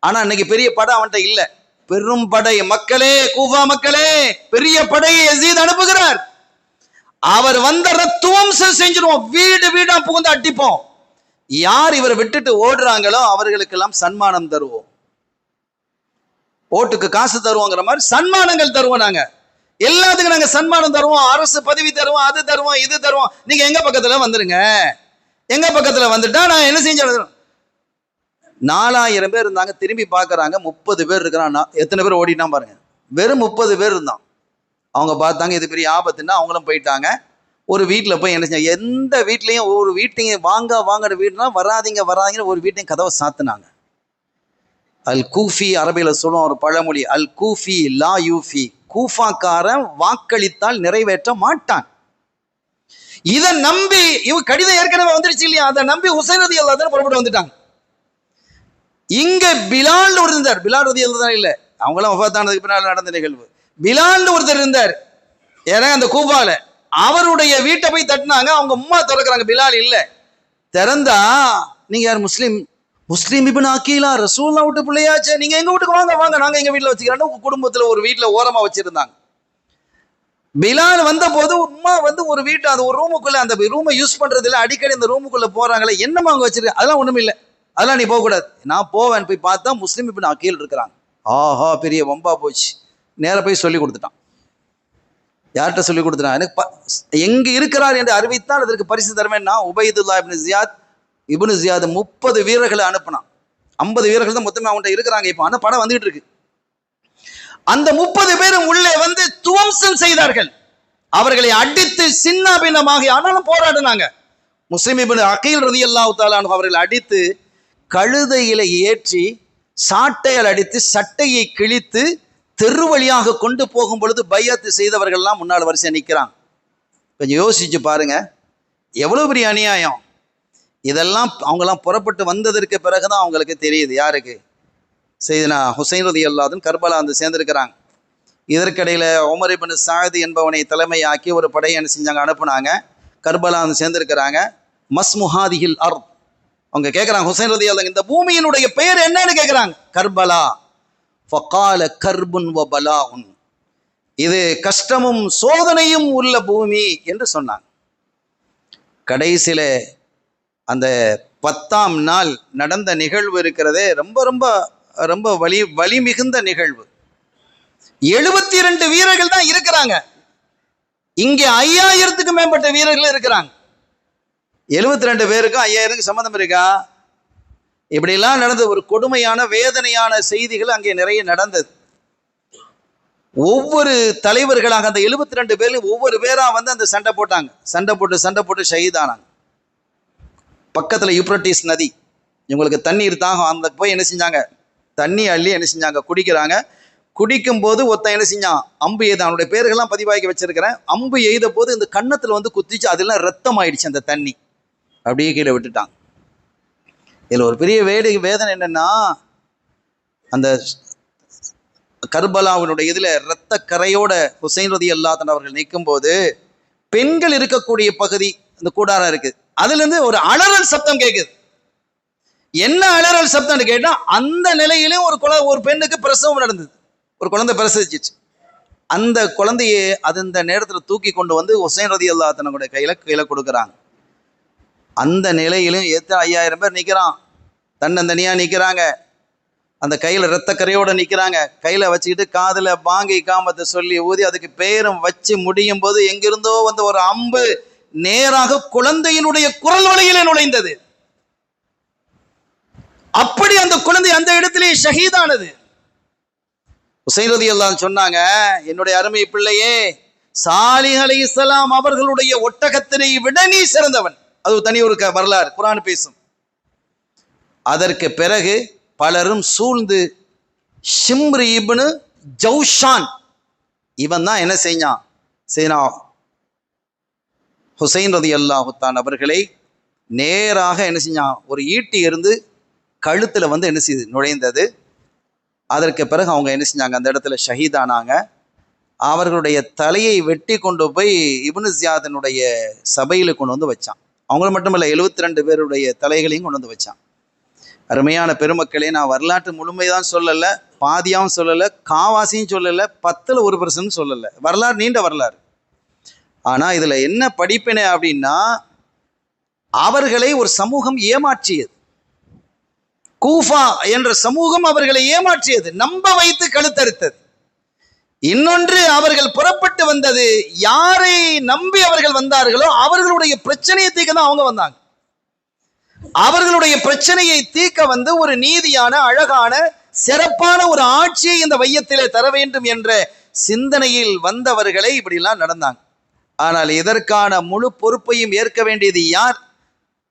ஆனா இன்னைக்கு பெரிய படை அவன்கிட்ட இல்ல, பெரும் படை, மக்களே, கூஃபா மக்களே, பெரிய படையை யஸீத் அனுப்புகிறார். அவர் வந்த துவம்சம் செஞ்சிருவோம், வீடு வீடா புகுந்து அடிப்போம், யார் இவரை விட்டுட்டு ஓடுறாங்களோ அவர்களுக்கெல்லாம் சன்மானம் தருவோம், ஓட்டுக்கு காசு தருவோங்கிற மாதிரி சன்மானங்கள் தருவோம், நாங்க எல்லாத்துக்கும் நாங்க சன்மானம் தருவோம், அரசு பதவி தருவோம், அது தருவோம், இது தருவோம், நீங்க எங்க பக்கத்துல வந்துருங்க, எங்க பக்கத்துல வந்துட்டா நான் என்ன செஞ்சு. 4000 பேர் இருந்தாங்க, திரும்பி பார்க்கறாங்க 30 பேர் இருக்கிறான். எத்தனை பேர் ஓடிட்டான் பாருங்க, வெறும் 30 பேர் இருந்தான். அவங்க பார்த்தாங்க இது பெரிய ஆபத்துன்னா அவங்களும் போயிட்டாங்க. ஒரு வீட்டில் போய் என்ன செஞ்சாங்க, எந்த வீட்லையும் ஒரு வீட்டையும் வாங்குற வீடுனா வராதிங்க ஒரு வீட்டையும் கதவை சாத்துனாங்க. அல் கூஃபி, அரபியில சொல்லுவோம் ஒரு பழமொழி, அல் கூஃபி லா யூஃபி, கூஃபாக்காரன் வாக்களித்தால் நிறைவேற்ற மாட்டான். இதை நம்பி இவ கடிதம் ஏற்கனவே வந்துருச்சு இல்லையா, அதை நம்பி ஹுசைன் ரலியல்லாஹு அன்ஹு புறப்பட்டு வந்துட்டாங்க. இங்க பிலால் ஒரு இருந்தார், பிலால் ரலியல்லாஹு அன்ஹு இல்ல, அவங்களாம் வஃபாத்தானதுக்கு பின்னால் நடந்த நிகழ்வு. பிலால் ஒருத்தர் இருந்தார், ஏன்னா அந்த கூஃபால, அவருடைய வீட்டை போய் தட்டினாங்க, அவங்க உம்மா திறக்கிறாங்க, பிலால் இல்ல. திறந்தா, நீங்க யார்? முஸ்லிம் இப்னு அகீலா, ரசூலுல்லாஹ் விட்டு பிள்ளையாச்சே, நீங்க எங்க வீட்டுக்கு வாங்க வாங்க, நாங்க எங்க வீட்டுல வச்சுக்கிறோம். குடும்பத்துல ஒரு வீட்டுல ஓரமா வச்சிருந்தாங்க. பிலால் வந்த போது உம்மா வந்து ஒரு வீட்டு அந்த ஒரு ரூமுக்குள்ள, அந்த ரூமை யூஸ் பண்றது இல்லை, அடிக்கடி அந்த ரூமுக்குள்ள போறாங்களே, என்னமா அங்க வச்சிருக்க, அதெல்லாம் ஒண்ணும் இல்லை, அதெல்லாம் நீ போக கூடாது. நான் போவேன். போய் பார்த்தா முஸ்லிம் இப்னு அகீல் இருக்கிறாங்க. ஆஹா, பெரிய வம்பா போச்சு. நேர போய் சொல்லி கொடுத்துட்டான். யார்கிட்ட சொல்லி கொடுத்துட்டான்? எனக்கு எங்க இருக்கிறார் என்று அறிவித்தால் அதற்கு பரிசு தருவேன். நான் உபைதுல்லா இப்னு ஜியாத் 30 வீரர்களை அனுப்பினான். 50 வீரர்கள் தான் மொத்தமே அவன்கிட்ட இருக்கிறாங்க. இப்போ ஆனா படம் வந்துட்டு இருக்கு. அந்த 30 பேரும் உள்ளே வந்து துவம்சம் செய்தார்கள். அவர்களை அடித்து சின்ன பின்னமாக ஆனாலும் போராடினாங்க. முஸ்லிம் இப்னு அகீல் ரலியல்லாஹு தஆலா அன்ஹு அவர்களை அடித்து கழுதையில ஏற்றி சாட்டையால் அடித்து சட்டையை கிழித்து தெரு வழியாக கொண்டு போகும் பொழுது பையத்து செய்தவர்கள்லாம் முன்னால் வரிசையா நிற்கிறாங்க. கொஞ்சம் யோசிச்சு பாருங்க, எவ்வளவு பெரிய அநியாயம். இதெல்லாம் அவங்கெல்லாம் புறப்பட்டு வந்ததற்கு பிறகுதான் அவங்களுக்கு தெரியுது. யாருக்கு? செய்தனா ஹுசைன் ரலியல்லாஹு அன்ஹு கர்பலா வந்து சேர்ந்திருக்கிறாங்க. இதற்கிடையில் உமர் இப்னு சாத் என்பவனை தலைமையாக்கி ஒரு படையை என்ன செஞ்சாங்க, அனுப்புனாங்க. கர்பலா வந்து சேர்ந்திருக்கிறாங்க. மஸ்முஹாதிஹில் அர்த், அவங்க கேட்குறாங்க ஹுசைன் ரலியல்லாஹு இந்த பூமியினுடைய பெயர் என்னன்னு கேட்குறாங்க. கர்பலா. ஃபகால கர்புன் வ பலாஉன், இது கஷ்டமும் சோதனையும் உள்ள பூமி என்று சொன்னாங்க. கடைசியில அந்த 10ஆம் நாள் நடந்த நிகழ்வு இருக்கிறதே ரொம்ப ரொம்ப ரொம்ப வலி மிகுந்த நிகழ்வு. 72 வீரர்கள் தான் இருக்கிறாங்க. இங்கே 5000க்கு மேற்பட்ட வீரர்கள் இருக்கிறாங்க. 72 பேருக்கும் 5000க்கு சம்பந்தம் இருக்கா? இப்படிலாம் நடந்த ஒரு கொடுமையான வேதனையான செய்திகள் அங்கே நிறைய நடந்தது. ஒவ்வொரு தலைவர்களாக அந்த 72 பேர்ல ஒவ்வொரு பேரா வந்து அந்த சண்டை போட்டு ஷஹீதானாங்க. பக்கத்துல யூப்ரட்டிஸ் நதி, இவங்களுக்கு தண்ணீர் தாகம். அந்த போய் என்ன செஞ்சாங்க, தண்ணி அள்ளி என்ன செஞ்சாங்க, குடிக்கிறாங்க. குடிக்கும் போது ஒருத்தன் என்ன செஞ்சான், அம்பு எய்த, அவனுடைய பேர்கள்லாம் பதிவாக்கி வச்சிருக்கிறேன். அம்பு எய்த போது இந்த கன்னத்துல வந்து குத்திச்சு, அதெல்லாம் ரத்தம் ஆயிடுச்சு. அந்த தண்ணி அப்படியே கீழே விட்டுட்டாங்க. இதுல ஒரு பெரிய வேதனை என்னன்னா, அந்த கர்பலாவினுடைய இதுல இரத்த கரையோட ஹுசைன் ரலியல்லாஹு அன்ஹு அவர்கள் நிற்கும் போது பெண்கள் இருக்கக்கூடிய பகுதி அந்த கூடாரம் இருக்கு, அதுல இருந்து ஒரு அலறல் சப்தம் கேட்குது. என்ன அலறல் சப்தம்னு கேட்டா, அந்த நிலையிலும் ஒரு பெண்ணுக்கு பிரசவம் நடந்தது, ஒரு குழந்தை பிரசவிச்சிச்சு. அந்த குழந்தையை அது இந்த நேரத்துல தூக்கி கொண்டு வந்து ஹுசைன் ரலியல்லாஹு அன்ஹுடைய கையில கொடுக்குறாங்க. அந்த நிலையிலும் 5000 பேர் நிற்கிறான், தன்னந்தனியா நிற்கிறாங்க. அந்த கையில் இரத்த கரையோட நிற்கிறாங்க. கையில் வச்சுக்கிட்டு காதில் பாங்கி காமத்தை சொல்லி ஊதி அதுக்கு பேரும் வச்சு முடியும் போது எங்கிருந்தோ வந்து ஒரு அம்பு நேராக குழந்தையினுடைய குரல் வழியிலே நுழைந்தது. அப்படி அந்த குழந்தை அந்த இடத்திலே ஷஹீதானது. ஹுசைன் ரலியல்லாஹு அன்ஹு சொன்னாங்க, என்னுடைய அருமை பிள்ளையே, சாலிஹ் அலைஹிஸ்ஸலாம் அவர்களுடைய ஒட்டகத்தினை விட நீ சிறந்தவன். அது தனி ஒரு வரலாறு, குர்ஆன் பேசும். அதற்கு பிறகு பலரும் சூழ்ந்து ஷிம்ர் இப்னு ஜௌஷான், இவன் தான் என்ன செய்தான், ஹுசைன் ரலியல்லாஹு அன்ஹு அவர்களை நேராக என்ன செஞ்சான், ஒரு ஈட்டி இருந்து கழுத்துல வந்து என்ன செய்து நுழைந்தது. அதற்கு பிறகு அவங்க என்ன செஞ்சாங்க, அந்த இடத்துல ஷஹீதானாங்க. அவர்களுடைய தலையை வெட்டி கொண்டு போய் இப்னு ஜியாதினுடைய சபையில கொண்டு வந்து வச்சான். அவங்கள மட்டுமல்ல, 72 பேருடைய தலைகளையும் கொண்டு வந்து வச்சான். அருமையான பெருமக்களே, நான் வரலாற்று முழுமைதான் சொல்லலை, பாதியாவும் சொல்லலை, காவாசியும் சொல்லலை, 10ல் 1% சொல்லலை. வரலாறு நீண்ட வரலாறு. ஆனா இதுல என்ன படிப்பினை அப்படின்னா, அவர்களை ஒரு சமூகம் ஏமாற்றியது. கூஃபா என்ற சமூகம் அவர்களை ஏமாற்றியது, நம்ப வைத்து கழுத்தறுத்தது. இன்னொன்று, அவர்கள் புறப்பட்டு வந்தது, யாரை நம்பி அவர்கள் வந்தார்களோ அவர்களுடைய பிரச்சனையை தீர்க்க தான் அவங்க வந்தாங்க. அவர்களுடைய பிரச்சனையை தீர்க்க வந்து ஒரு நீதியான, அழகான, சிறப்பான ஒரு ஆட்சியை இந்த வையத்திலே தர வேண்டும் என்ற சிந்தனையில் வந்தவர்களை இப்படிலாம் நடந்தாங்க. ஆனால் இதற்கான முழு பொறுப்பையும் ஏற்க வேண்டியது யார்?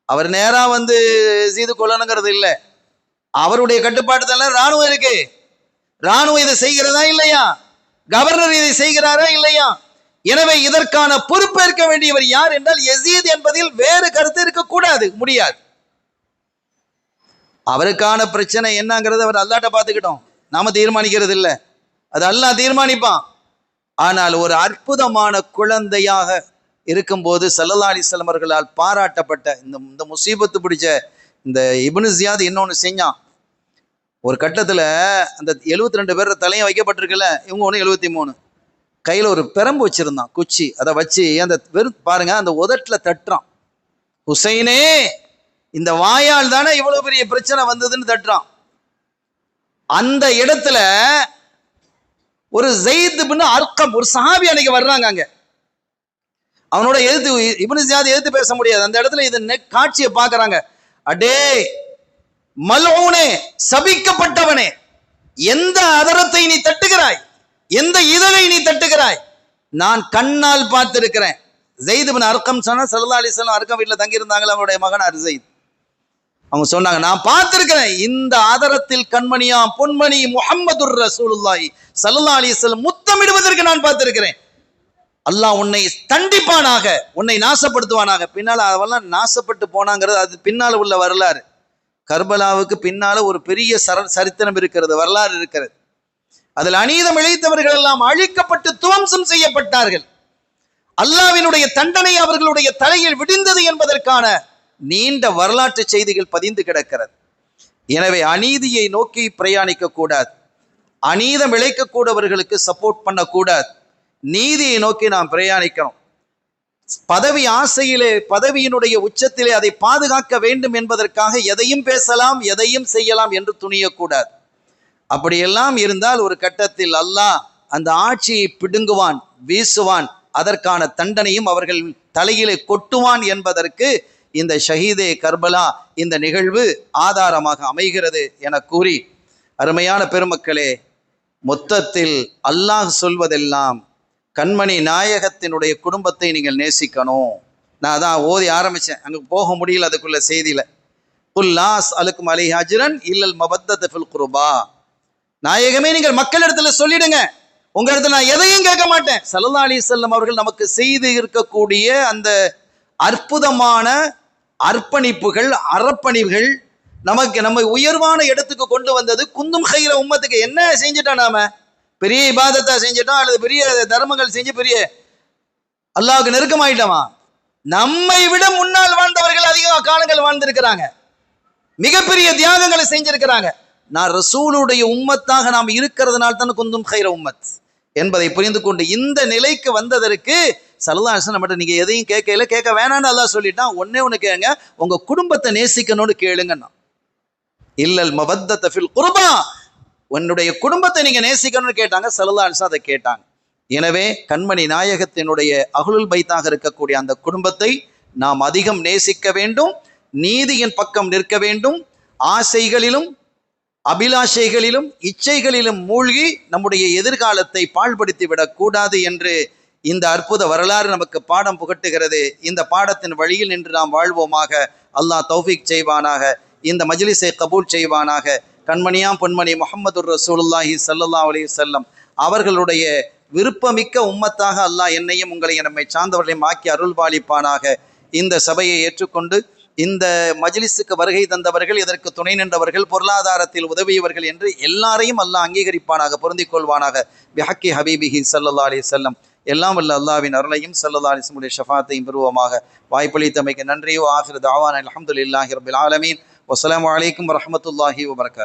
அவர் நேரா வந்து செய்து கொள்ளணுங்கிறது இல்லை, அவருடைய கட்டுப்பாட்டு தான் ராணுவம் இருக்கு. ராணுவம் இதை செய்கிறதா இல்லையா? கவர்னர் இதை செய்கிறாரா இல்லையா? எனவே இதற்கான பொறுப்பேற்க வேண்டியவர் யார் என்றால் யசீத் என்பதில் வேறு கருத்து இருக்கக்கூடாது, முடியாது. அவருக்கான பிரச்சனை என்னங்கிறது அவர் அல்லாஹ்ட்ட பார்த்துக்கிட்டோம், நாம தீர்மானிக்கிறது இல்லை, அது அல்லாஹ் தீர்மானிப்பான். ஆனால் ஒரு அற்புதமான குழந்தையாக இருக்கும்போது ஸல்லல்லாஹு அலைஹி வஸல்லம் அவர்களால் பாராட்டப்பட்ட இந்த முசீபத்து பிடிச்ச இந்த இப்னு ஜியாத் இன்னொன்று செஞ்சான். ஒரு கட்டத்தில் அந்த 72 பேர் தலையும் வைக்கப்பட்டிருக்குல்ல, இவங்க ஒன்று 73, கையில் ஒரு பெரம்பு வச்சிருந்தான், குச்சி. அதை வச்சு அந்த பாருங்க, அந்த உதட்டில் தட்டுறான். ஹுசைனே, இந்த வாயால் தானே இவ்வளவு பெரிய பிரச்சனை வந்ததுன்னு தட்டுறான். அந்த இடத்துல ஒரு ஸைத் இப்னு அர்கம், ஒரு சஹாபி அன்னைக்கு வர்றாங்க. அங்க அவனோட எதிர்த்து இப்னு ஜியாத் எதிர்த்து பேச முடியாது. அந்த இடத்துல இது காட்சியை பார்க்கறாங்க. அடே மல்ஊனே, சபிக்கப்பட்டவனே, எந்த அதரத்தை நீ தட்டுகிறாய், எந்த இதழை நீ தட்டுகிறாய்? நான் கண்ணால் பார்த்திருக்கிறேன். ஸைத் இப்னு அர்கம் சொன்னா ஸல்லல்லாஹு அலைஹி வஸல்லம் அர்கம் வீட்டில் தங்கி இருந்தாங்களா, அவருடைய மகன் ஸைத். அவங்க சொன்னாங்க, நான் பார்த்திருக்கிறேன் இந்த ஆதரத்தில் கண்மணியா பொன்மணி முஹம்மதுர் ரசூலுல்லாஹி ஸல்லல்லாஹு அலைஹி வஸல்லம் முத்தமிடுவதற்கு நான் பார்த்திருக்கிறேன். அல்லாஹ் உன்னை தண்டிப்பானாக, உன்னை நாசப்படுத்துவானாக. பின்னால அவெல்லாம் நாசப்பட்டு போனாங்கிறது அது பின்னால உள்ள வரலாறு. கர்பலாவுக்கு பின்னால ஒரு பெரிய சரித்திரம் இருக்கிறது, வரலாறு இருக்கிறது. அதில் அநீதம் இழைத்தவர்கள் எல்லாம் அழிக்கப்பட்டு துவம்சம் செய்யப்பட்டார்கள். அல்லாஹ்வினுடைய தண்டனை அவர்களுடைய தலையில் விடிந்தது என்பதற்கான நீண்ட வரலாற்று செய்திகள் பதிந்து கிடக்கிறது. எனவே அநீதியை நோக்கி பிரயாணிக்க கூடாது, அநீதம் இழைக்கக்கூடவர்களுக்கு சப்போர்ட் பண்ணக்கூடாது, நீதியை நோக்கி நாம் பிரயாணிக்கணும். பதவி ஆசையிலே, பதவியினுடைய உச்சத்திலே அதை பாதுகாக்க வேண்டும் என்பதற்காக எதையும் பேசலாம், எதையும் செய்யலாம் என்று துணியக்கூடாது. அப்படியெல்லாம் இருந்தால் ஒரு கட்டத்தில் அல்லாஹ் அந்த ஆட்சியை பிடுங்குவான், வீசுவான், அதற்கான தண்டனையும் அவர்கள் தலையிலே கொட்டுவான் என்பதற்கு இந்த ஷஹீதே கர்பலா இந்த நிகழ்வு ஆதாரமாக அமைகிறது என கூறி, அருமையான பெருமக்களே, மொத்தத்தில் அல்லாஹ் சொல்வதெல்லாம் கண்மணி நாயகத்தினுடைய குடும்பத்தை நீங்கள் நேசிக்கணும். நான் அதான் ஓதி ஆரம்பித்தேன், அங்கே போக முடியல அதுக்குள்ள செய்தியில். புல்லாஸ் அலுக்கும் அலி ஹஜ்ரன் இல்லல் மபத்தத் ஃபில் குர்பா. நாயகமே நீங்கள் மக்களிடத்துல சொல்லிடுங்க, உங்க இடத்துல நான் எதையும் கேட்க மாட்டேன். ஸல்லல்லாஹு அலைஹி வஸல்லம் அவர்கள் நமக்கு செய்து இருக்கக்கூடிய அந்த அற்புதமான அர்ப்பணிப்புகள், அறப்பணிவுகள், நமக்கு நம்ம உயர்வான இடத்துக்கு கொண்டு வந்தது. குந்தும் ஹைர உம்மத்துக்கு என்ன செஞ்சுட்டோம், நாம பெரிய இபாதத்தா செஞ்சுட்டோம் அல்லது பெரிய தர்மங்கள் செஞ்சு பெரிய அல்லாஹ்வுக்கு நெருக்கமாயிட்டோமா? நம்மை விட முன்னால் வாழ்ந்தவர்கள் அதிக காலங்கள் வாழ்ந்திருக்கிறாங்க, மிகப்பெரிய தியாகங்களை செஞ்சிருக்கிறாங்க. நான் ரசூலுடைய உம்மத்தாக நாம் இருக்கிறதுனால தான் குந்தும் ஹைர உம்மத் என்பதை புரிந்து கொண்டு இந்த நிலைக்கு வந்ததற்கு ஸல்லல்லாஹு அலைஹி வஸல்லம் நம்மகிட்ட நீங்க எதையும் கேட்கல, கேட்க வேணான்னு அல்லாஹ் சொல்லிட்டான். ஒன்னே ஒன்று கேளுங்க, உங்க குடும்பத்தை நேசிக்கணும்னு கேளுங்கன்னா. இல்லல் மவத்தத ஃபில் குர்பா, உன்னுடைய குடும்பத்தை நீங்க நேசிக்கணும்னு கேட்டாங்க. ஸல்லல்லாஹு அலைஹி வஸல்லம் அதை கேட்டாங்க. எனவே கண்மணி நாயகத்தினுடைய அஹ்லுல் பைத்தாக இருக்கக்கூடிய அந்த குடும்பத்தை நாம் அதிகம் நேசிக்க வேண்டும், நீதியின் பக்கம் நிற்க வேண்டும். ஆசைகளிலும் அபிலாஷைகளிலும் இச்சைகளிலும் மூழ்கி நம்முடைய எதிர்காலத்தை பாழ்படுத்தி விடக்கூடாது என்று இந்த அற்புத வரலாறு நமக்கு பாடம் புகட்டுகிறது. இந்த பாடத்தின் வழியில் நின்று நாம் வாழ்வோமாக. அல்லாஹ் தௌஃபீக் செய்வானாக, இந்த மஜ்லிஸை கபூல் செய்வானாக. கண்மணியாம் பொன்மணி முஹம்மதுர் ரசூலுல்லாஹி ஸல்லல்லாஹு அலைஹி வஸல்லம் அவர்களுடைய விருப்பமிக்க உம்மத்தாக அல்லாஹ் என்னையும் உங்களையும் நம்மை சார்ந்தவர்களையும் ஆக்கி அருள்பாலிப்பானாக. இந்த சபையை ஏற்றுக்கொண்டு இந்த மஜ்லிஸுக்கு வருகை தந்தவர்கள், இதற்கு துணை நின்றவர்கள், பொருளாதாரத்தில் உதவியவர்கள் என்று எல்லாரையும் அல்லாஹ் அங்கீகரிப்பானாக, பொருந்திக் கொள்வானாக. பிஹக்கி ஹபீபிஹி ஸல்லல்லாஹு அலைஹி வஸல்லம். எல்லாம் வல்ல அல்லாஹ்வின் அருளையும் ஸல்லல்லாஹு அலைஹி வஸல்லம் ஷஃபாத்தையும் பெறுவோமாக. வாய்ப்பளித்தமைக்கு நன்றியோ. ஆகிரு தஅவானா அல்ஹம்துலில்லாஹி ரப்பில் ஆலமீன். வஸ்ஸலாமு அலைக்கும் வரஹ்மத்துல்லாஹி வபரகாத்துஹு.